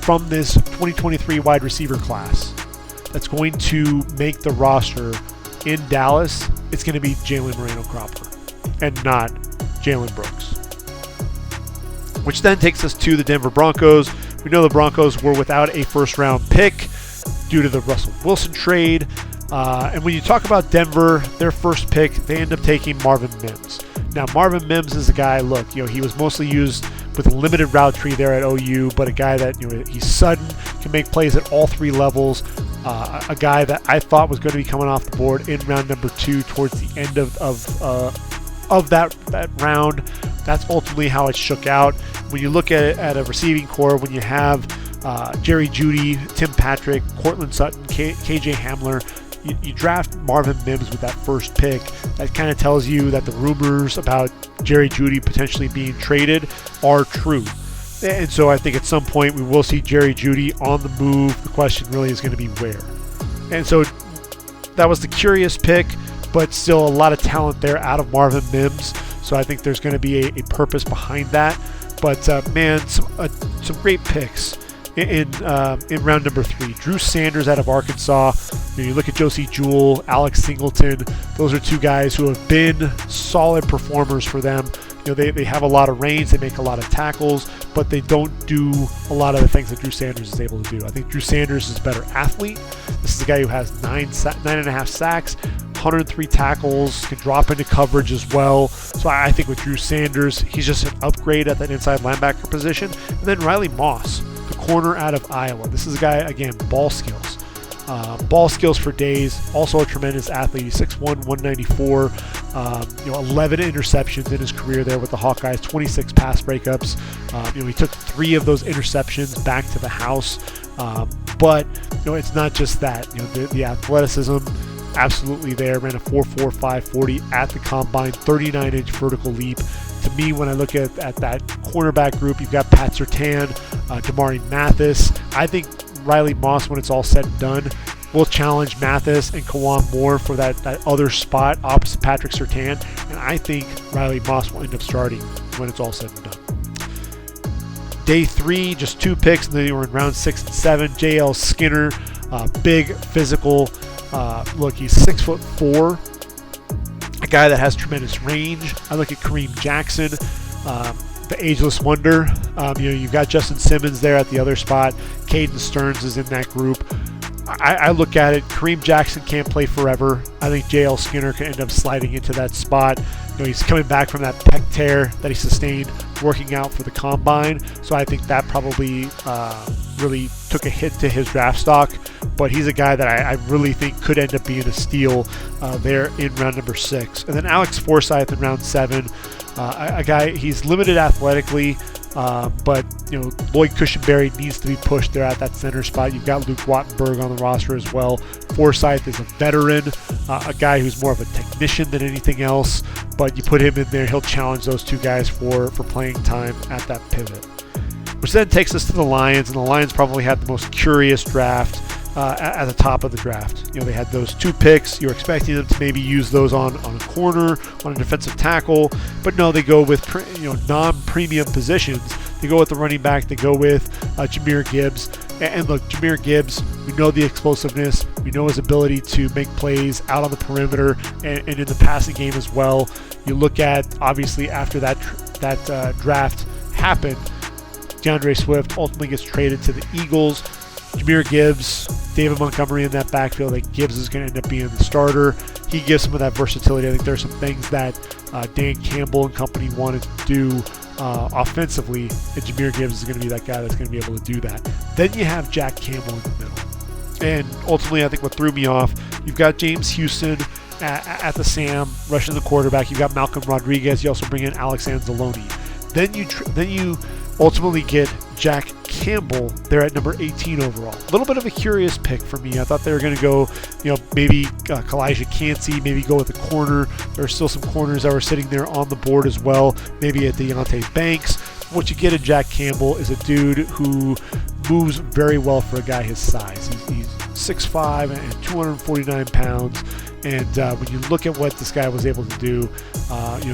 from this 2023 wide receiver class that's going to make the roster in Dallas, it's going to be Jalen Moreno-Cropper and not Jalen Brooks. Which then takes us to the Denver Broncos. We know the Broncos were without a first-round pick due to the Russell Wilson trade. And when you talk about Denver, their first pick, they end up taking Marvin Mims. Now, Marvin Mims is a guy, he was mostly used with a limited route tree there at OU, but a guy that he's sudden, can make plays at all three levels. A guy that I thought was going to be coming off the board in round number 2 towards the end of that round. That's ultimately how it shook out. When you look at a receiving core, when you have Jerry Jeudy, Tim Patrick, Cortland Sutton, KJ Hamler, you draft Marvin Mims with that first pick. That kind of tells you that the rumors about Jerry Jeudy potentially being traded are true. And so I think at some point we will see Jerry Jeudy on the move. The question really is going to be where. And so that was the curious pick, but still a lot of talent there out of Marvin Mims. So I think there's going to be a purpose behind that. But man, some great picks in round number 3. Drew Sanders out of Arkansas. You look at Josie Jewell, Alex Singleton. Those are 2 guys who have been solid performers for them. They have a lot of range, they make a lot of tackles, but they don't do a lot of the things that Drew Sanders is able to do. I think Drew Sanders is a better athlete. This is a guy who has 9.5 sacks, 103 tackles, can drop into coverage as well. So I think with Drew Sanders, he's just an upgrade at that inside linebacker position. And then Riley Moss, the corner out of Iowa. This is a guy, again, ball skills. Ball skills for days, also a tremendous athlete. He's 6'1", 194, 11 interceptions in his career there with the Hawkeyes, 26 pass breakups. He took 3 of those interceptions back to the house. But it's not just that. The athleticism, absolutely there. Ran a 4.45 40 at the combine, 39-inch vertical leap. To me, when I look at that cornerback group, you've got Pat Surtain, Damari Mathis. I think Riley Moss, when it's all said and done, will challenge Mathis and Kawan Moore for that other spot opposite Patrick Surtain. And I think Riley Moss will end up starting when it's all said and done. Day 3, just 2 picks, and then you were in round 6 and 7. J.L. Skinner, big, physical. Look, he's 6'4", a guy that has tremendous range. I look at Kareem Jackson, the ageless wonder. You've got Justin Simmons there at the other spot. Caden Stearns is in that group. I look at it, Kareem Jackson can't play forever. I think J.L. Skinner can end up sliding into that spot. He's coming back from that pec tear that he sustained working out for the combine. So I think that probably really took a hit to his draft stock. But he's a guy that I really think could end up being a steal there in round number 6. And then Alex Forsythe in round 7. A guy, he's limited athletically, but Lloyd Cushenberry needs to be pushed there at that center spot. You've got Luke Wattenberg on the roster as well. Forsythe is a veteran, a guy who's more of a technician than anything else, but you put him in there, he'll challenge those 2 guys for playing time at that pivot. Which then takes us to the Lions, and the Lions probably had the most curious draft at the top of the draft. They had those 2 picks. You're expecting them to maybe use those on a corner, on a defensive tackle, but no, they go with non-premium positions. They go with the running back. They go with Jahmyr Gibbs. And look, Jahmyr Gibbs, we know the explosiveness. We know his ability to make plays out on the perimeter and in the passing game as well. You look at, obviously, after that draft happened, DeAndre Swift ultimately gets traded to the Eagles. Jahmyr Gibbs, David Montgomery in that backfield. I think Gibbs is going to end up being the starter. He gives some of that versatility. I think there's some things that Dan Campbell and company wanted to do offensively, and Jahmyr Gibbs is going to be that guy that's going to be able to do that. Then you have Jack Campbell in the middle. And ultimately, I think what threw me off, you've got James Houston at the Sam, rushing the quarterback. You've got Malcolm Rodriguez. You also bring in Alex Anzalone. Then you ultimately get Jack Campbell there at number 18 overall. A little bit of a curious pick for me. I thought they were going to go, maybe Kalijah Cansey, maybe go with the corner. There are still some corners that were sitting there on the board as well. Maybe a Deontay Banks. What you get in Jack Campbell is a dude who moves very well for a guy his size. He's 6'5" and 249 pounds. And when you look at what this guy was able to do,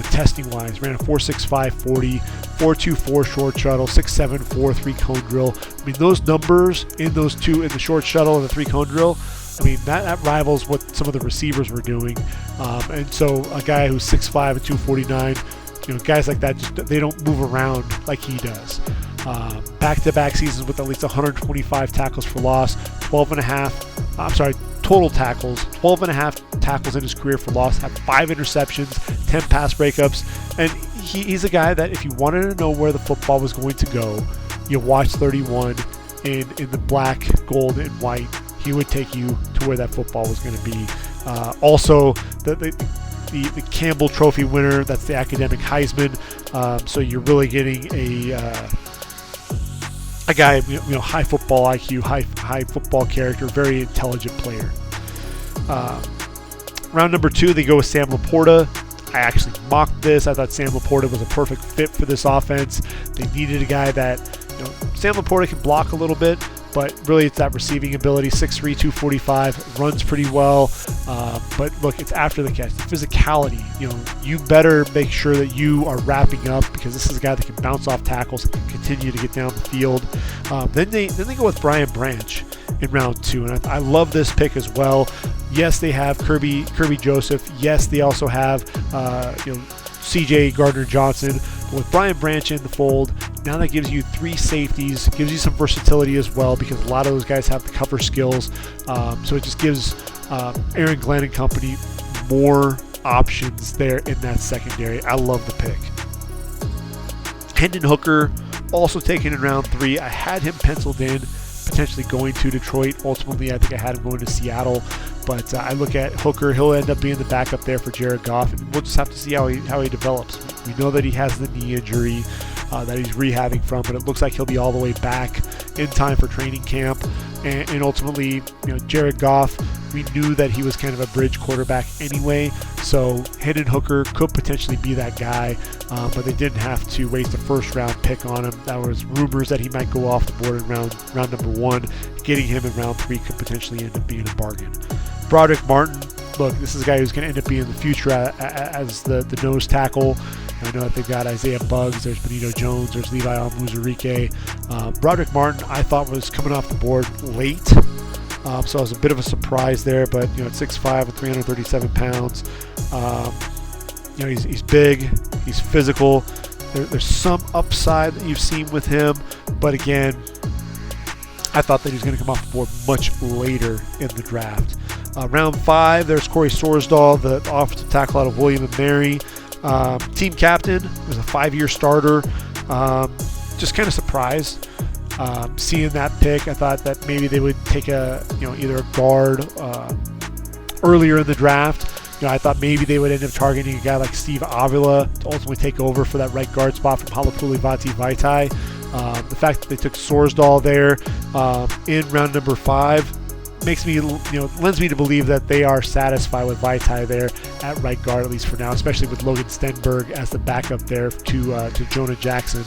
testing-wise, ran a 4.65 40, 4.24 short shuttle, 6.7 4 3-cone drill. I mean, those numbers in those 2 in the short shuttle and the 3-cone drill, I mean, that rivals what some of the receivers were doing. And so a guy who's 6'5 and 249, guys like that, they don't move around like he does. Back-to-back seasons with at least 125 tackles for loss, 12 total tackles, 12.5 tackles in his career for loss, had 5 interceptions, 10 pass breakups, and he's a guy that if you wanted to know where the football was going to go, you watch 31 in the black, gold, and white. He would take you to where that football was going to be. Also, the Campbell Trophy winner, that's the academic Heisman. So you're really getting a guy, high football IQ, high football character, very intelligent player. Round number 2, they go with Sam Laporta. I actually mocked this. I thought Sam Laporta was a perfect fit for this offense. They needed a guy that, Sam Laporta can block a little bit, but really it's that receiving ability. 6'3", 245, runs pretty well. But look, it's after the catch, the physicality. You better make sure that you are wrapping up, because this is a guy that can bounce off tackles, continue to get down the field. Then they go with Brian Branch in round 2, and I love this pick as well. Yes, they have Kirby Joseph. Yes, they also have C.J. Gardner-Johnson. But with Brian Branch in the fold, now that gives you 3 safeties, gives you some versatility as well, because a lot of those guys have the cover skills. So it just gives Aaron Glenn and company more options there in that secondary. I love the pick. Hendon Hooker, also taken in round 3. I had him penciled in, potentially going to Detroit. Ultimately, I think I had him going to Seattle. But I look at Hooker. He'll end up being the backup there for Jared Goff, and we'll just have to see how he develops. We know that he has the knee injury that he's rehabbing from, but it looks like he'll be all the way back in time for training camp. And ultimately, Jared Goff, we knew that he was kind of a bridge quarterback anyway, so Hendon Hooker could potentially be that guy, but they didn't have to waste a first-round pick on him. That was rumors that he might go off the board in round number 1. Getting him in round 3 could potentially end up being a bargain. Broderick Martin, look, this is a guy who's going to end up being in the future as the nose tackle. I know that they've got Isaiah Buggs, there's Benito Jones, there's Levi Onwuzurike. Broderick Martin, I thought, was coming off the board late, so it was a bit of a surprise there. But at 6'5" and 337 pounds, he's big, he's physical. There's some upside that you've seen with him, but again, I thought that he was going to come off the board much later in the draft. Round 5, there's Corey Sorsdahl, the offensive tackle out of William & Mary. Team captain, was a 5-year starter. Just kind of surprised seeing that pick. I thought that maybe they would take either a guard earlier in the draft. I thought maybe they would end up targeting a guy like Steve Avila to ultimately take over for that right guard spot from Halapuli Vaitai. The fact that they took Sorsdahl there in round number 5 makes me, lends me to believe that they are satisfied with Vaitai there at right guard, at least for now, especially with Logan Stenberg as the backup there to Jonah Jackson.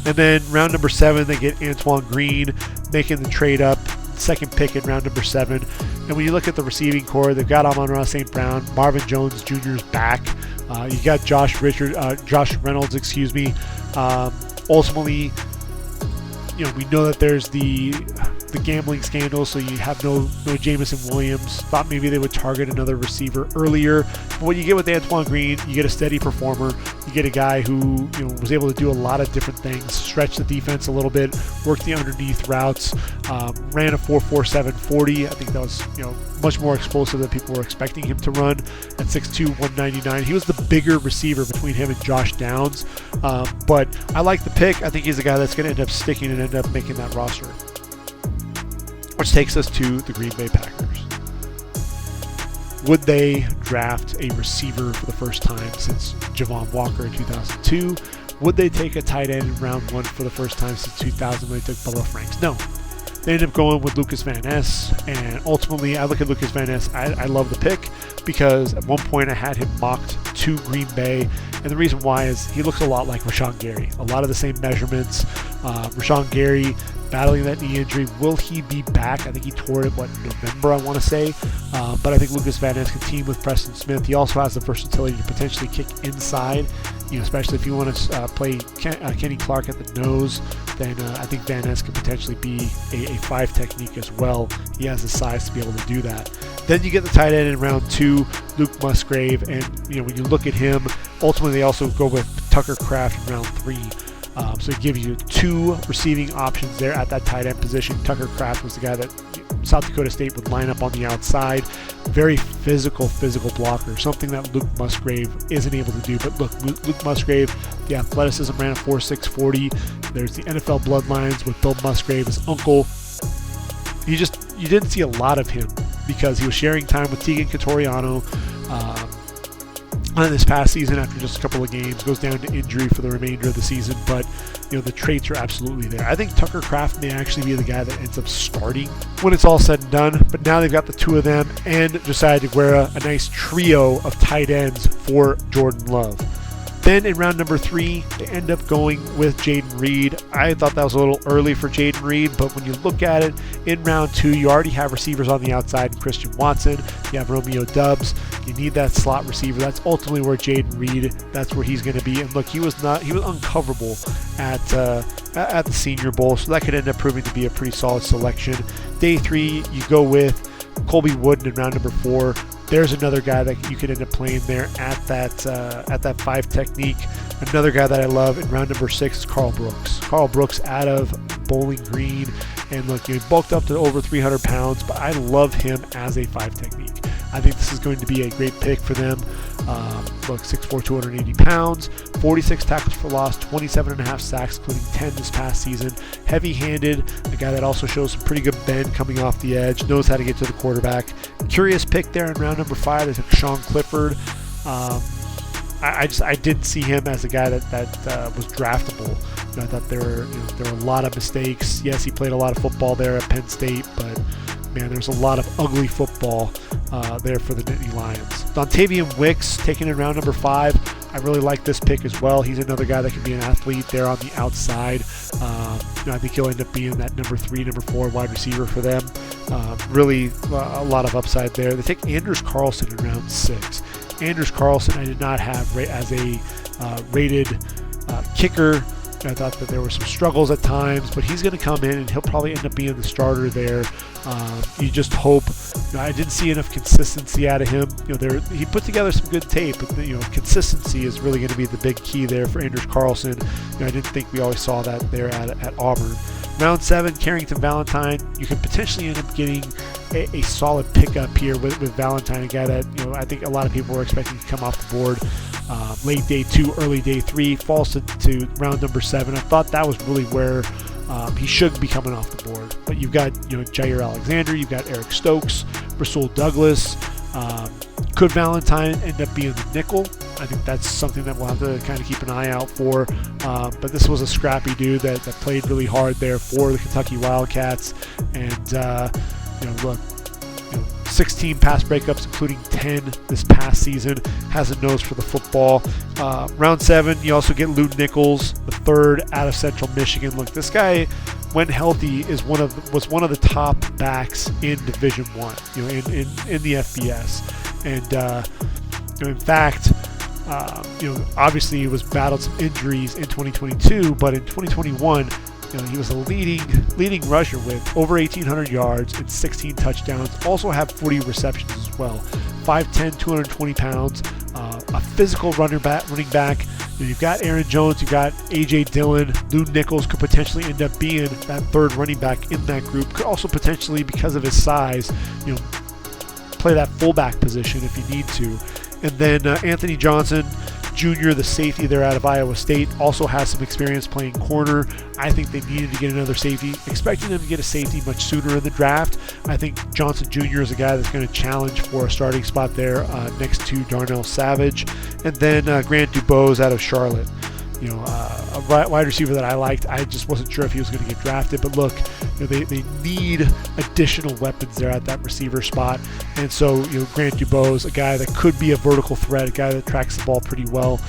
And then round number 7, they get Antoine Green, making the trade up, second pick in round number 7. And when you look at the receiving core, they've got Amon-Ra St. Brown, Marvin Jones Jr.'s back. You got Josh Reynolds, ultimately, we know that there's the gambling scandal, so you have no Jameson Williams. Thought maybe they would target another receiver earlier. But what you get with Antoine Green, you get a steady performer. You get a guy who was able to do a lot of different things, stretch the defense a little bit, work the underneath routes, ran a 4.47 40. I think that was much more explosive than people were expecting him to run at 6'2", 199. He was the bigger receiver between him and Josh Downs. But I like the pick. I think he's a guy that's going to end up sticking and end up making that roster. Which takes us to the Green Bay Packers. Would they draft a receiver for the first time since Javon Walker in 2002? Would they take a tight end in round 1 for the first time since 2000 when they took Bubba Franks? No. They ended up going with Lucas Van Ness, and ultimately I look at Lucas Van Ness, I love the pick because at one point I had him mocked to Green Bay, and the reason why is he looks a lot like Rashawn Gary. A lot of the same measurements. Rashawn Gary battling that knee injury. Will he be back? I think he tore it, November, I want to say. But I think Lucas Van Ness can team with Preston Smith. He also has the versatility to potentially kick inside, especially if you want to play Kenny Clark at the nose, then I think Van Ness could potentially be a 5 technique as well. He has the size to be able to do that. Then you get the tight end in round 2, Luke Musgrave, and when you look at him, ultimately they also go with Tucker Kraft in round 3. So it gives you 2 receiving options there at that tight end position. Tucker Kraft was the guy that South Dakota State would line up on the outside. Very physical blocker, something that Luke Musgrave isn't able to do. But look, Luke Musgrave, the athleticism, ran a 4.6 40. There's the NFL bloodlines with Bill Musgrave, his uncle. You didn't see a lot of him because he was sharing time with Tegan Catoriano this past season after just a couple of games. Goes down to injury for the remainder of the season, but the traits are absolutely there. I think Tucker Kraft may actually be the guy that ends up starting when it's all said and done, but now they've got the two of them and Josiah DeGuara, a nice trio of tight ends for Jordan Love. Then in round number 3, they end up going with Jaden Reed. I thought that was a little early for Jaden Reed, but when you look at it, in round 2, you already have receivers on the outside in Christian Watson. You have Romeo Doubs. You need that slot receiver. That's ultimately where Jaden Reed, that's where he's going to be. And look, he was uncoverable at the Senior Bowl, so that could end up proving to be a pretty solid selection. Day 3, you go with Colby Wooden in round number 4. There's another guy that you could end up playing there at that 5 technique. Another guy that I love in round number 6 is Carl Brooks. Carl Brooks out of Bowling Green. And look, he bulked up to over 300 pounds, but I love him as a 5 technique. I think this is going to be a great pick for them. Look, 6'4", 280 pounds, 46 tackles for loss, 27.5 sacks, including 10 this past season. Heavy-handed, a guy that also shows some pretty good bend coming off the edge, knows how to get to the quarterback. Curious pick there in round number 5. They took Sean Clifford. I didn't see him as a guy that was draftable. I thought there were a lot of mistakes. Yes, he played a lot of football there at Penn State, but man, there's a lot of ugly football there for the Nittany Lions. Dontavian Wicks taken in round number 5. I really like this pick as well. He's another guy that can be an athlete there on the outside. I think he'll end up being that number 3, number 4 wide receiver for them. Really a lot of upside there. They take Anders Carlson in round 6. Anders Carlson I did not have as a rated kicker. I thought that there were some struggles at times, but he's going to come in and he'll probably end up being the starter there. You just hope. I didn't see enough consistency out of him. He put together some good tape, but consistency is really going to be the big key there for Anders Carlson. I didn't think we always saw that there at Auburn. Round 7, Carrington Valentine. You can potentially end up getting a solid pickup here with Valentine, a guy that I think a lot of people were expecting to come off the board. Late day 2, early day 3, falls to round number 7. I thought that was really where he should be coming off the board. But you've got Jair Alexander, you've got Eric Stokes, Rasul Douglas. Could Valentine end up being the nickel? I think that's something that we'll have to kind of keep an eye out for. But this was a scrappy dude that played really hard there for the Kentucky Wildcats. And look, 16 pass breakups, including 10 this past season. Has a nose for the football. Round 7, you also get Lou Nichols, the 3rd out of Central Michigan. Look, this guy, when healthy, was one of the top backs in Division I, in the FBS. And in fact, obviously he was battled some injuries in 2022, but in 2021. He was a leading rusher with over 1,800 yards and 16 touchdowns. Also had 40 receptions as well. 5'10", 220 pounds. A physical running back. You've got Aaron Jones. You've got A.J. Dillon. Lou Nichols could potentially end up being that 3rd running back in that group. Could also potentially, because of his size, play that fullback position if you need to. And then Anthony Johnson Jr., the safety there out of Iowa State, also has some experience playing corner. I think they needed to get another safety. Expecting them to get a safety much sooner in the draft. I think Johnson Jr. is a guy that's going to challenge for a starting spot there next to Darnell Savage. And then Grant Dubose out of Charlotte. A wide receiver that I liked. I just wasn't sure if he was going to get drafted. But look, they need additional weapons there at that receiver spot. And so, Grant Dubose, a guy that could be a vertical threat, a guy that tracks the ball pretty well.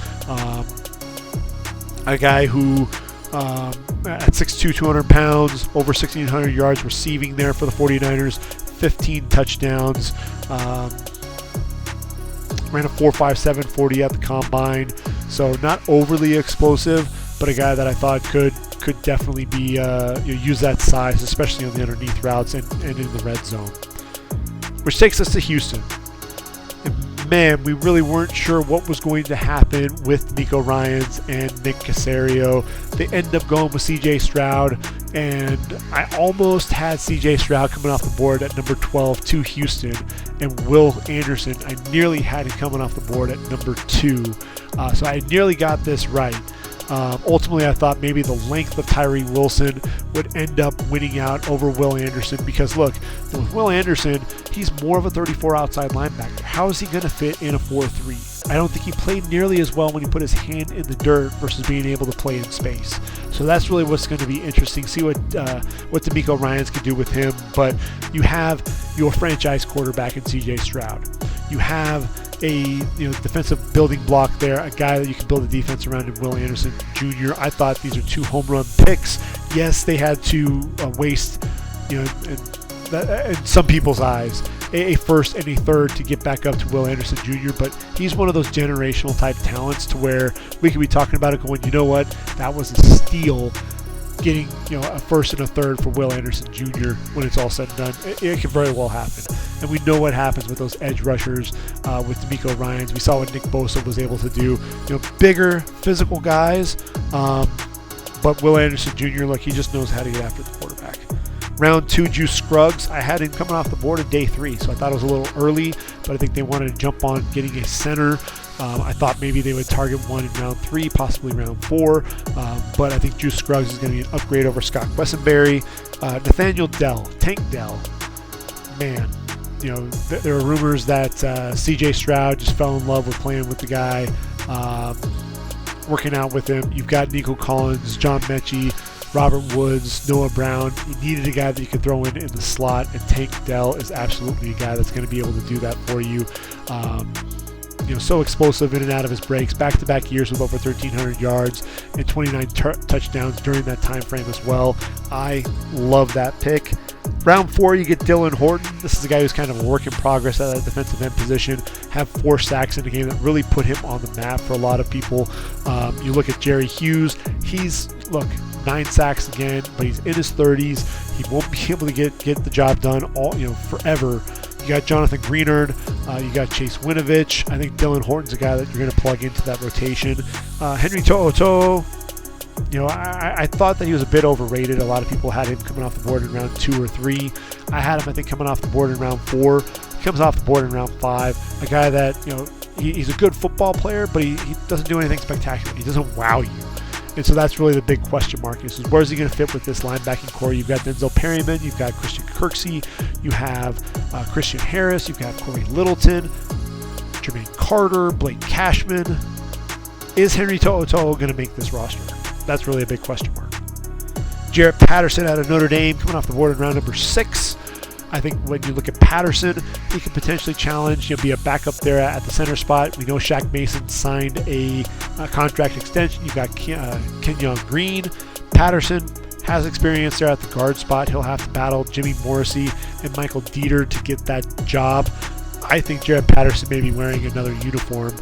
A guy who, at 6'2", 200 pounds, over 1,600 yards receiving there for the 49ers, 15 touchdowns. Ran a 4.57 40 at the combine. So not overly explosive, but a guy that I thought could definitely be use that size, especially on the underneath routes and in the red zone. Which takes us to Houston. man, we really weren't sure what was going to happen with Nico Ryans and Nick Caserio. They ended up going with C.J. Stroud, and I almost had C.J. Stroud coming off the board at number 12 to Houston, and Will Anderson, I nearly had him coming off the board at number 2. So I nearly got this right. Ultimately, I thought maybe the length of Tyree Wilson would end up winning out over Will Anderson because, look, with Will Anderson, he's more of a 34 outside linebacker. How is he going to fit in a 4-3? I don't think he played nearly as well when he put his hand in the dirt versus being able to play in space. So that's really what's going to be interesting. See what DeMeco Ryans can do with him. But you have your franchise quarterback in C.J. Stroud. You have a defensive building block there, a guy that you can build a defense around in Will Anderson Jr. I thought these are 2 home run picks. Yes, they had to waste, in some people's eyes, a first and a third to get back up to Will Anderson Jr., but he's one of those generational type talents to where we could be talking about it going, you know what, that was a steal, getting a first and a third for Will Anderson Jr. when it's all said and done. It can very well happen. And we know what happens with those edge rushers with DeMeco Ryans. We saw what Nick Bosa was able to do. Bigger, physical guys. But Will Anderson Jr., look, he just knows how to get after the quarterback. Round 2, Juice Scruggs. I had him coming off the board at day 3, so I thought it was a little early, but I think they wanted to jump on getting a center. I thought maybe they would target one in round 3, possibly round 4, but I think Juice Scruggs is going to be an upgrade over Scott Quessenberry. Nathaniel Dell, Tank Dell, man, there are rumors that C.J. Stroud just fell in love with playing with the guy, working out with him. You've got Nico Collins, John Mechie, Robert Woods, Noah Brown. You needed a guy that you could throw in the slot, and Tank Dell is absolutely a guy that's going to be able to do that for you. So explosive in and out of his breaks, back-to-back years with over 1,300 yards and 29 touchdowns during that time frame as well. I love that pick. Round 4, you get Dylan Horton. This is a guy who's kind of a work in progress at that defensive end position. Have 4 sacks in a game that really put him on the map for a lot of people. You look at Jerry Hughes. He's 9 sacks again, but he's in his 30s. He won't be able to get the job done forever. You got Jonathan Greenard. You got Chase Winovich. I think Dylan Horton's a guy that you're going to plug into that rotation. Henry To'oTo'o. I thought that he was a bit overrated. A lot of people had him coming off the board in round 2 or 3. I had him, I think, coming off the board in round 4. He comes off the board in round 5. A guy that, he's a good football player, but he doesn't do anything spectacular. He doesn't wow you. And so that's really the big question mark is where's he going to fit with this linebacking core? You've got Denzel Perryman, you've got Christian Kirksey, you have Christian Harris, you've got Corey Littleton, Jermaine Carter, Blake Cashman. Is Henry To'oTo'o going to make this roster? That's really a big question mark. Jarrett Patterson out of Notre Dame coming off the board in round number 6. I think when you look at Patterson, he could potentially challenge, be a backup there at the center spot. We know Shaq Mason signed a contract extension. You've got Kenyon Green. Patterson has experience there at the guard spot. He'll have to battle Jimmy Morrissey and Michael Dieter to get that job. I think Jarrett Patterson may be wearing another uniform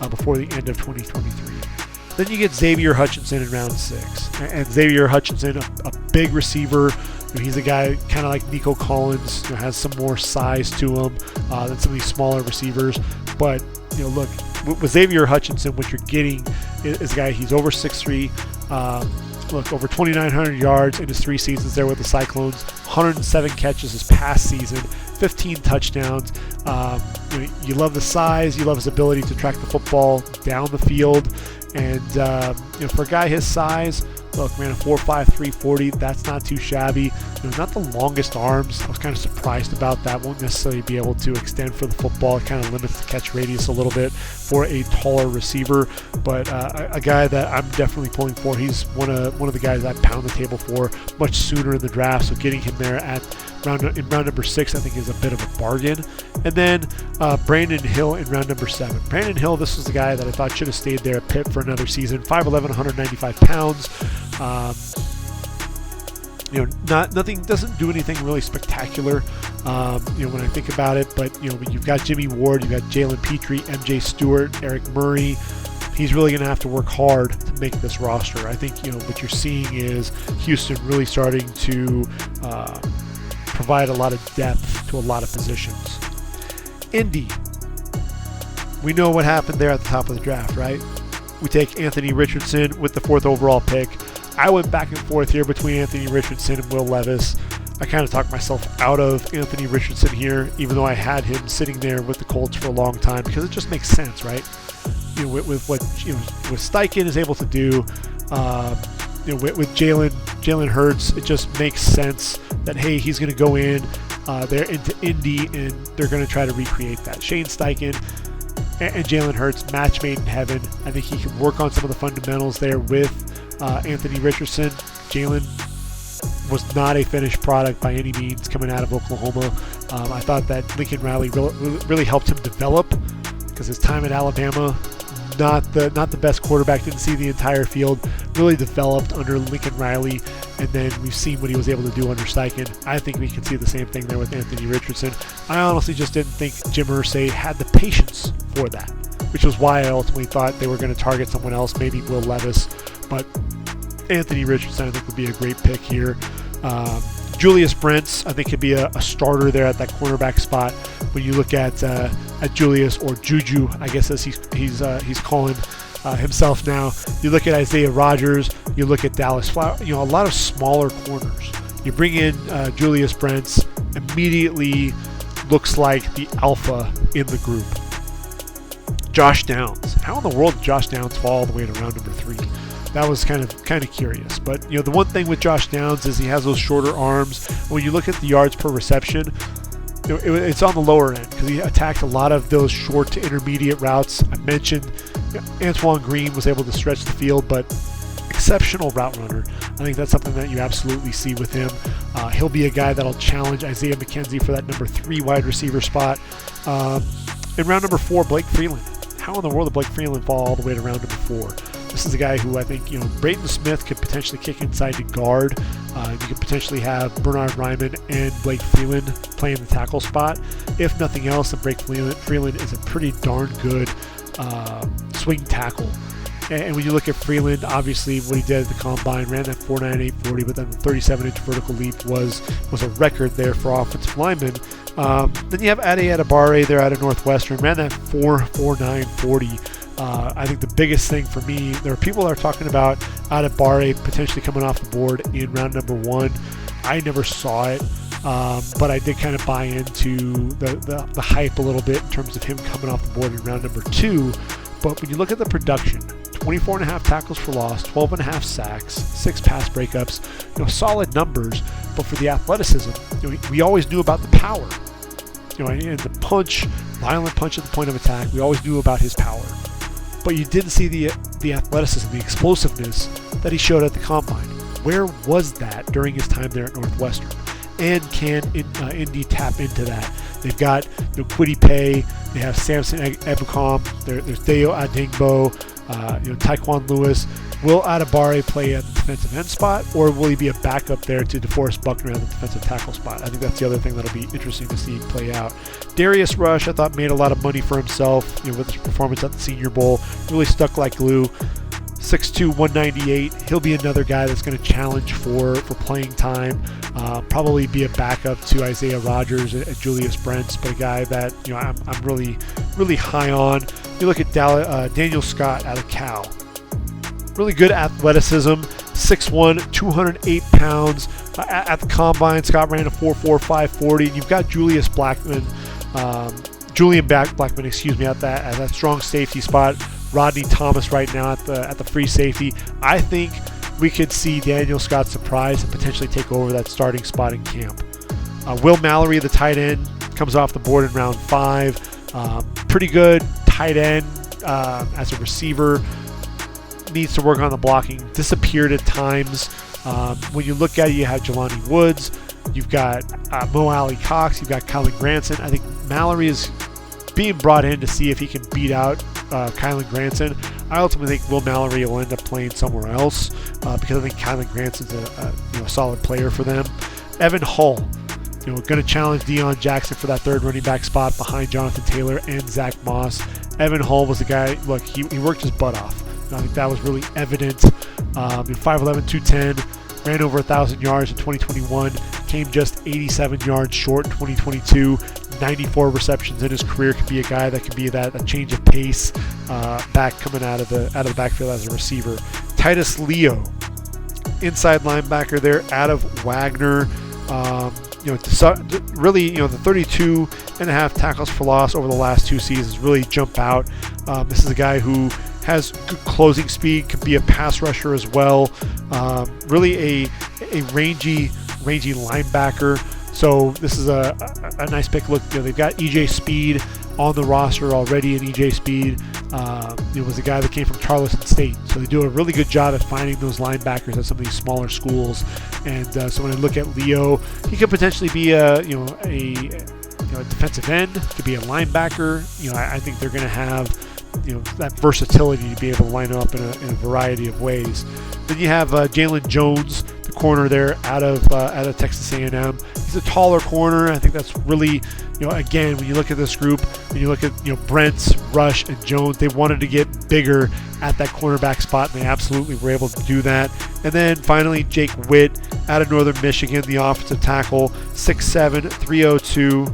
before the end of 2023. Then you get Xavier Hutchinson in round 6. And Xavier Hutchinson, a big receiver. He's a guy kind of like Nico Collins, has some more size to him than some of these smaller receivers. But, look, with Xavier Hutchinson, what you're getting is a guy, he's over 6'3", over 2,900 yards in his 3 seasons there with the Cyclones, 107 catches this past season, 15 touchdowns. You love the size, you love his ability to track the football down the field. And, for a guy his size, look, ran a 4.5 340. That's not too shabby. Not the longest arms. I was kind of surprised about that. Won't necessarily be able to extend for the football. It kind of limits the catch radius a little bit for a taller receiver. But a guy that I'm definitely pulling for. He's one of the guys I pound the table for much sooner in the draft. So getting him there in round number 6, I think, is a bit of a bargain. And then Brandon Hill in round number 7. Brandon Hill, this was the guy that I thought should have stayed there at Pitt for another season. 5'11", 195 pounds. Nothing, doesn't do anything really spectacular, when I think about it. But, you've got Jimmy Ward, you've got Jalen Petrie, MJ Stewart, Eric Murray. He's really going to have to work hard to make this roster. I think, what you're seeing is Houston really starting to provide a lot of depth to a lot of positions. Indy. we know what happened there at the top of the draft, right? We take Anthony Richardson with the 4th overall pick. I went back and forth here between Anthony Richardson and Will Levis. I kind of talked myself out of Anthony Richardson here, even though I had him sitting there with the Colts for a long time, because it just makes sense, right? With what with Steichen is able to do, with Jalen Hurts, it just makes sense that, hey, he's going to go in there into Indy and they're going to try to recreate that. Shane Steichen and Jalen Hurts, match made in heaven. I think he can work on some of the fundamentals there with Anthony Richardson. Jalen was not a finished product by any means coming out of Oklahoma. I thought that Lincoln Riley really helped him develop, because his time at Alabama, not the best quarterback, didn't see the entire field, really developed under Lincoln Riley, and then we've seen what he was able to do under Steichen. I think we can see the same thing there with Anthony Richardson. I honestly just didn't think Jim Irsay had the patience for that, which was why I ultimately thought they were going to target someone else, maybe Will Levis, but Anthony Richardson I think would be a great pick here. Julius Brents I think could be a starter there at that cornerback spot. When you look at Julius, or Juju, I guess as he's calling himself now. You look at Isaiah Rodgers. You look at Dallas Flower. A lot of smaller corners. You bring in Julius Brents, immediately looks like the alpha in the group. Josh Downs. How in the world did Josh Downs fall all the way to round number 3? That was kind of curious. But the one thing with Josh Downs is he has those shorter arms. When you look at the yards per reception, it's on the lower end, because he attacked a lot of those short to intermediate routes. I mentioned Antoine Green was able to stretch the field, but exceptional route runner. I think that's something that you absolutely see with him. He'll be a guy that'll challenge Isaiah McKenzie for that number 3 wide receiver spot. In round number 4, Blake Freeland. How in the world did Blake Freeland fall all the way to round number 4? This is a guy who I think, Braden Smith could potentially kick inside to guard. You could potentially have Bernard Ryman and Blake Freeland playing the tackle spot. If nothing else, then Blake Freeland is a pretty darn good swing tackle. And when you look at Freeland, obviously what he did at the combine, ran that 4.98 40, but then the 37-inch vertical leap was a record there for offensive linemen. Then you have Ade Adebare there out of Northwestern, ran that 4.49 40. I think the biggest thing for me, there are people that are talking about Adebare potentially coming off the board in round number 1. I never saw it, but I did kind of buy into the hype a little bit in terms of him coming off the board in round number 2. But when you look at the production, 24.5 tackles for loss, 12.5 sacks, 6 pass breakups, solid numbers. But for the athleticism, we always knew about the power, and the punch, violent punch at the point of attack. We always knew about his power. But you didn't see the athleticism, the explosiveness that he showed at the combine. Where was that during his time there at Northwestern? And can Indy tap into that? They've got Kwity Paye, they have Samson Ebukam, there's Deo Adingbo, Taekwon Lewis. Will Adebare play at the defensive end spot, or will he be a backup there to DeForest Buckner at the defensive tackle spot? I think that's the other thing that'll be interesting to see play out. Darius Rush, I thought, made a lot of money for himself with his performance at the Senior Bowl. Really stuck like glue. 6'2", 198. He'll be another guy that's going to challenge for playing time. Probably be a backup to Isaiah Rodgers and Julius Brents, but a guy that I'm really, really high on. You look at Daniel Scott out of Cal. Really good athleticism, 6'1", 208 pounds. At the combine, Scott ran a 4.45 40. You've got Julian Blackman, at that strong safety spot. Rodney Thomas right now at the free safety. I think we could see Daniel Scott surprise and potentially take over that starting spot in camp. Will Mallory, the tight end, comes off the board in round 5. Pretty good tight end as a receiver. Needs to work on the blocking. Disappeared at times. When you look at it, you have Jelani Woods. You've got Mo Alley Cox. You've got Kylan Granson. I think Mallory is being brought in to see if he can beat out Kylan Granson. I ultimately think Will Mallory will end up playing somewhere else because I think Kylan Granson's a solid player for them. Evan Hull, going to challenge Deion Jackson for that third running back spot behind Jonathan Taylor and Zach Moss. Evan Hull was the guy. Look, he worked his butt off. And I think that was really evident. 5'11", 210, ran over 1,000 yards in 2021, came just 87 yards short in 2022. has 94 receptions in his career. Could be a guy that can be that change of pace back coming out of the backfield as a receiver. Titus Leo, inside linebacker there out of Wagner. Really, the 32.5 tackles for loss over the last 2 seasons really jump out. This is a guy who has good closing speed, can be a pass rusher as well. Really a rangy linebacker. So this is a nice pick. Look, they've got EJ Speed on the roster already, and EJ Speed was a guy that came from Charleston State. So they do a really good job at finding those linebackers at some of these smaller schools. And so when I look at Leo, he could potentially be a defensive end, could be a linebacker. I think they're going to have that versatility to be able to line up in a variety of ways. Then you have Jalen Jones, the corner there out of Texas A&M. He's a taller corner. I think that's really, again, when you look at this group, when you look at Brents, Rush, and Jones, they wanted to get bigger at that cornerback spot, and they absolutely were able to do that. And then finally, Jake Witt out of Northern Michigan, the offensive tackle, 6'7", 302,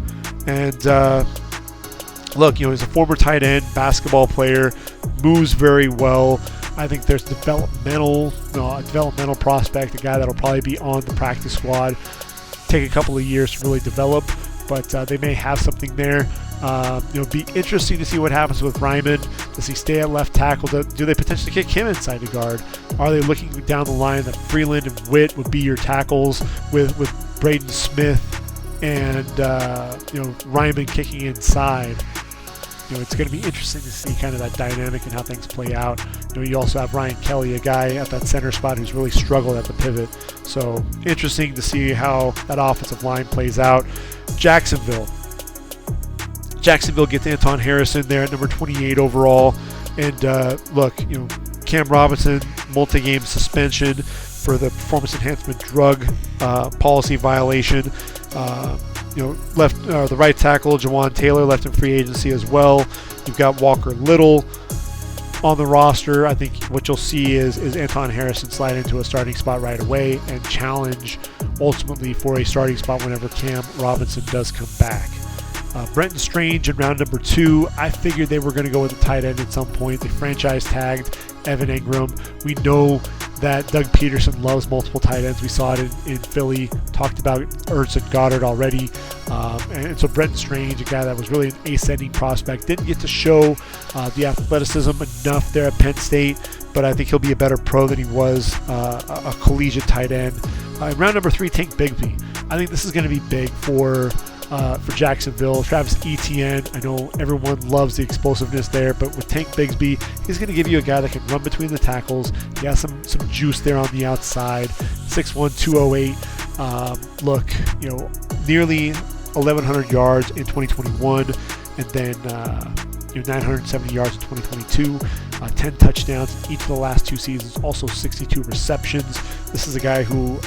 and look, he's a former tight end, basketball player, moves very well. I think there's developmental prospect, a guy that'll probably be on the practice squad. Take a couple of years to really develop, but they may have something there. It'll be interesting to see what happens with Ryman. Does he stay at left tackle? Do they potentially kick him inside the guard? Are they looking down the line that Freeland and Witt would be your tackles with Braden Smith and Ryman kicking inside? It's going to be interesting to see kind of that dynamic and how things play out. You also have Ryan Kelly, a guy at that center spot who's really struggled at the pivot. So interesting to see how that offensive line plays out. Jacksonville gets Anton Harrison there at number 28 overall. And look, Cam Robinson, multi-game suspension for the performance enhancement drug policy violation. The right tackle, Jawan Taylor, left in free agency as well. You've got Walker Little on the roster. I think what you'll see is Anton Harrison slide into a starting spot right away and challenge ultimately for a starting spot whenever Cam Robinson does come back. Brenton Strange in round number 2. I figured they were going to go with a tight end at some point. They franchise tagged Evan Ingram. We know that Doug Peterson loves multiple tight ends. We saw it in Philly. Talked about Ertz and Goddard already. And so Brenton Strange, a guy that was really an ascending prospect, didn't get to show the athleticism enough there at Penn State, but I think he'll be a better pro than he was a collegiate tight end. In round number 3, Tank Bigsby. I think this is going to be big for Jacksonville. Travis Etienne, I know everyone loves the explosiveness there, but with Tank Bigsby, he's going to give you a guy that can run between the tackles. He has some juice there on the outside. 6'1", 208. Look, nearly 1,100 yards in 2021, and then 970 yards in 2022. 10 touchdowns in each of the last 2 seasons, also 62 receptions. This is a guy who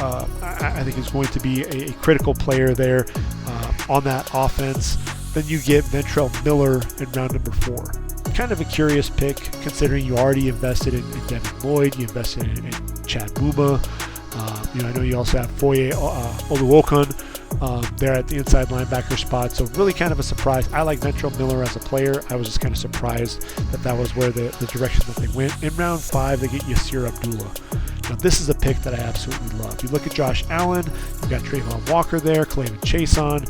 I think is going to be a critical player there on that offense. Then you get Ventrell Miller in round number 4. Kind of a curious pick considering you already invested in Devin Lloyd, you invested in Chad Muma. I know you also have Foye Oluokun there at the inside linebacker spot. So really kind of a surprise. I like Ventrell Miller as a player. I was just kind of surprised that was where the direction that they went. In round 5, they get Yasir Abdullah. Now this is a pick that I absolutely love. You look at Josh Allen, you've got Trayvon Walker there, Clayton Chason,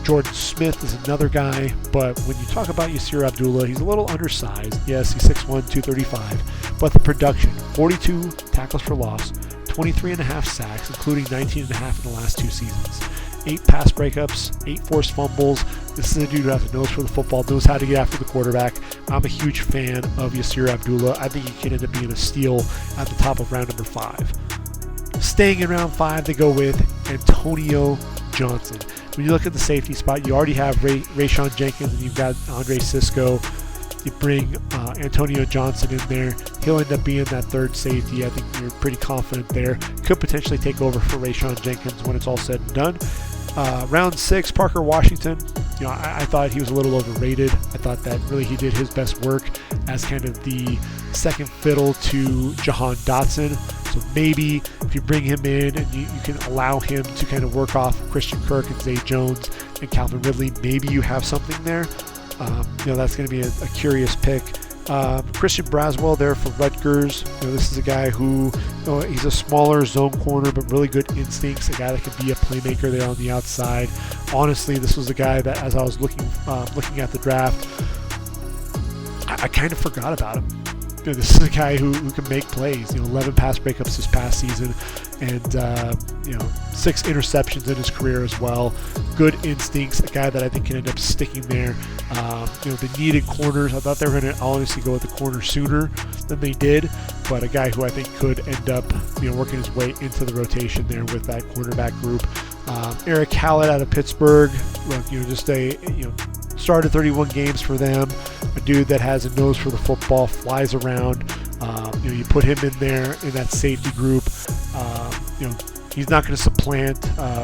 Jordan Smith is another guy, but when you talk about Yasir Abdullah, he's a little undersized. Yes, he's 6'1", 235, but the production, 42 tackles for loss, 23.5 sacks, including 19.5 in the last 2 seasons. 8 pass breakups, 8 forced fumbles. This is a dude who has a nose for the football, knows how to get after the quarterback. I'm a huge fan of Yasir Abdullah. I think he can end up being a steal at the top of round number 5. Staying in round 5, they go with Antonio Johnson. When you look at the safety spot, you already have Rayshawn Jenkins and you've got Andre Cisco. You bring Antonio Johnson in there. He'll end up being that third safety. I think you're pretty confident there. Could potentially take over for Rayshawn Jenkins when it's all said and done. Round 6, Parker Washington. I thought he was a little overrated. I thought that really he did his best work as kind of the second fiddle to Jahan Dotson. So maybe if you bring him in and you can allow him to kind of work off Christian Kirk and Zay Jones, and Calvin Ridley, maybe you have something there. That's going to be a curious pick. Christian Braswell there for Rutgers. This is a guy who, he's a smaller zone corner, but really good instincts. A guy that can be a playmaker there on the outside. Honestly, this was a guy that, as I was looking at the draft, I kind of forgot about him. This is a guy who can make plays. 11 pass breakups this past season, and 6 interceptions in his career as well. Good instincts. A guy that I think can end up sticking there. The needed corners. I thought they were going to honestly go with the corner sooner than they did, but a guy who I think could end up working his way into the rotation there with that cornerback group. Eric Hallett out of Pittsburgh. Started 31 games for them. A dude that has a nose for the football, flies around. You put him in there in that safety group. He's not going to supplant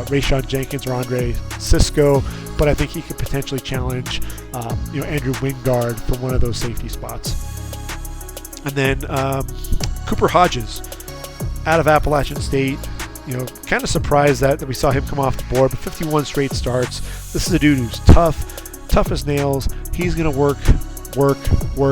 Rayshawn Jenkins or Andre Cisco, but I think he could potentially challenge Andrew Wingard for one of those safety spots. And then Cooper Hodges out of Appalachian State. Kind of surprised that we saw him come off the board, but 51 straight starts. This is a dude who's tough as nails. He's going to work,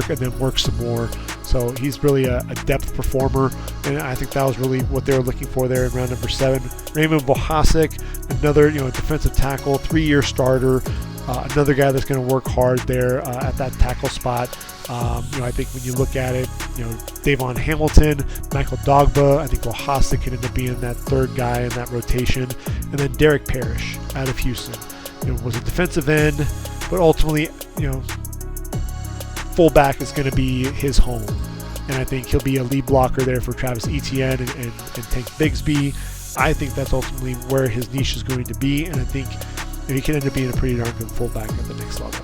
and then work some more. So he's really a depth performer, and I think that was really what they were looking for there in round number 7. Raymond Bohasic, another defensive tackle, 3-year starter, another guy that's going to work hard there at that tackle spot. I think when you look at it, Davon Hamilton, Michael Dogba, I think Bohasic can end up being that third guy in that rotation, and then Derek Parrish out of Houston. Was a defensive end, but ultimately, fullback is going to be his home. And I think he'll be a lead blocker there for Travis Etienne and Tank Bigsby. I think that's ultimately where his niche is going to be, and I think he can end up being a pretty darn good fullback at the next level.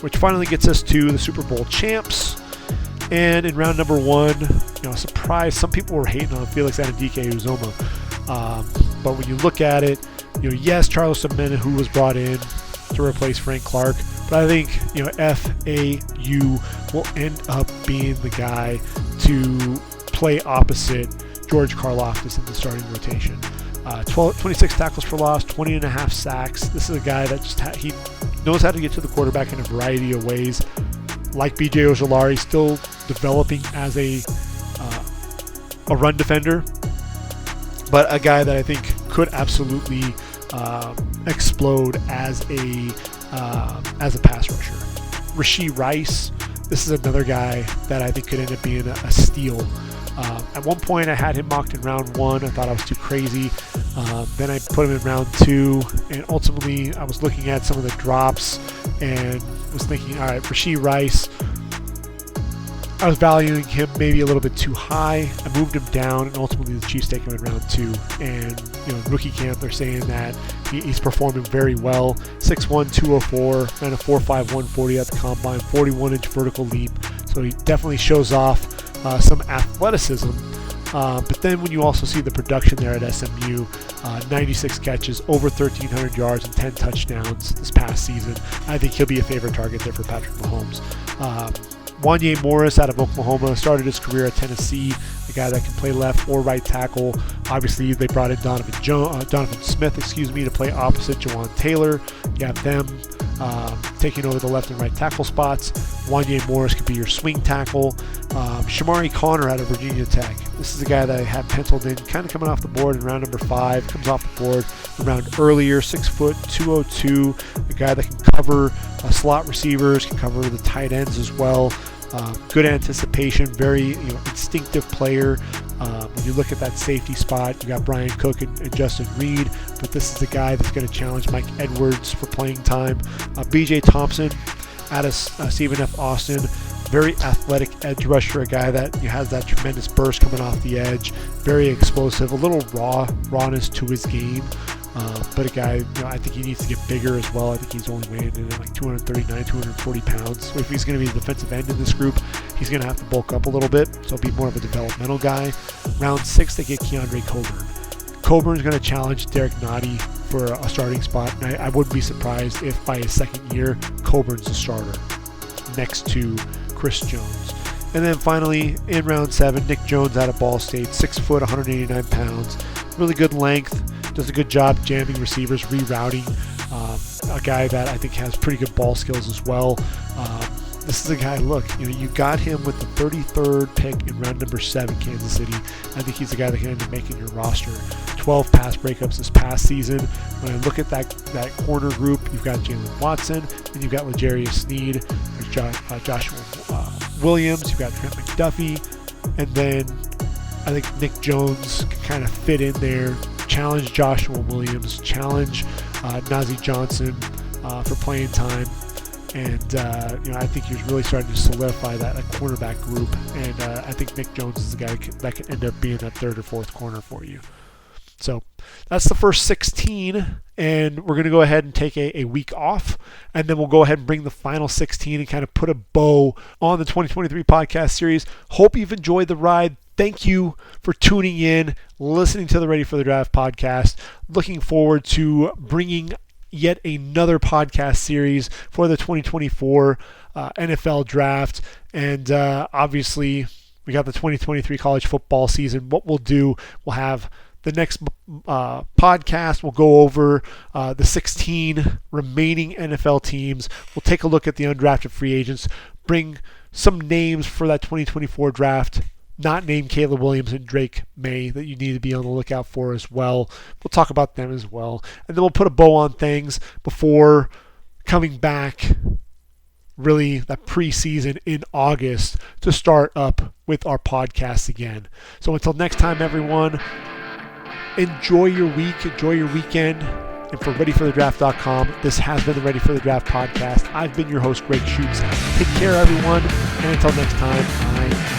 Which finally gets us to the Super Bowl champs. And in round number 1, surprise, some people were hating on Felix Anudike-Uzomah. But when you look at it, yes, Charles Omenihu, who was brought in to replace Frank Clark, but I think FAU will end up being the guy to play opposite George Karlaftis in the starting rotation. 26 tackles for loss, 20.5 sacks. This is a guy that he knows how to get to the quarterback in a variety of ways. Like B.J. Ojolari, still developing as a run defender, but a guy that I think could absolutely explode as a pass rusher. Rashee Rice, this is another guy that I think could end up being a steal. At one point, I had him mocked in round 1. I thought I was too crazy. Then I put him in round 2, and ultimately, I was looking at some of the drops and was thinking, all right, Rashee Rice, I was valuing him maybe a little bit too high. I moved him down, and ultimately the Chiefs take him in round 2. And rookie camp, they're saying that he's performing very well. 6'1", 204, ran a 4.5, 140 at the combine, 41-inch vertical leap. So he definitely shows off some athleticism. But then when you also see the production there at SMU, 96 catches, over 1,300 yards, and 10 touchdowns this past season, I think he'll be a favorite target there for Patrick Mahomes. Wanye Morris out of Oklahoma started his career at Tennessee, a guy that can play left or right tackle. Obviously, they brought in Donovan Smith, to play opposite Jawan Taylor. You have them taking over the left and right tackle spots. Wanye Morris could be your swing tackle. Shamari Connor out of Virginia Tech. This is a guy that I had penciled in, kind of coming off the board in round number 5. Comes off the board a round earlier, 6 foot, 202. A guy that can cover slot receivers, can cover the tight ends as well. Good anticipation, very instinctive player. When you look at that safety spot, you got Brian Cook and Justin Reed, but this is the guy that's going to challenge Mike Edwards for playing time. B.J. Thompson out of Stephen F. Austin, very athletic edge rusher, a guy that has that tremendous burst coming off the edge, very explosive, a little rawness to his game. But a guy, I think he needs to get bigger as well. I think he's only weighing in at like 239, 240 pounds. So if he's going to be the defensive end in this group, he's going to have to bulk up a little bit. So he'll be more of a developmental guy. Round 6, they get Keandre Coburn. Coburn's going to challenge Derek Nottie for a starting spot. And I wouldn't be surprised if by his second year, Coburn's the starter next to Chris Jones. And then finally, in round 7, Nick Jones out of Ball State, 6 foot, 189 pounds. Really good length. Does a good job jamming receivers, rerouting. A a guy that I think has pretty good ball skills as well. This is a guy, look, you got him with the 33rd pick in round number 7, Kansas City. I think he's the guy that can end up making your roster. 12 pass breakups this past season. When I look at that corner group, you've got Jalen Watson, and you've got L'Jarius Sneed, there's Joshua Williams, you've got Trent McDuffie, and then I think Nick Jones can kind of fit in there, challenge Joshua Williams, challenge Najee Johnson for playing time. And, I think he's really starting to solidify that cornerback group. And I think Nick Jones is the guy that can end up being that third or fourth corner for you. So that's the first 16. And we're going to go ahead and take a week off. And then we'll go ahead and bring the final 16 and kind of put a bow on the 2023 podcast series. Hope you've enjoyed the ride. Thank you for tuning in, listening to the Ready for the Draft podcast. Looking forward to bringing yet another podcast series for the 2024 NFL draft. And obviously, we got the 2023 college football season. What we'll do, we'll have the next podcast. We'll go over the 16 remaining NFL teams. We'll take a look at the undrafted free agents, bring some names for that 2024 draft, not named Caleb Williams and Drake May, that you need to be on the lookout for as well. We'll talk about them as well. And then we'll put a bow on things before coming back, really, that preseason in August to start up with our podcast again. So until next time, everyone, enjoy your week, enjoy your weekend. And for ReadyForTheDraft.com, this has been the Ready for the Draft podcast. I've been your host, Gregg Schutze. Take care, everyone. And until next time, bye.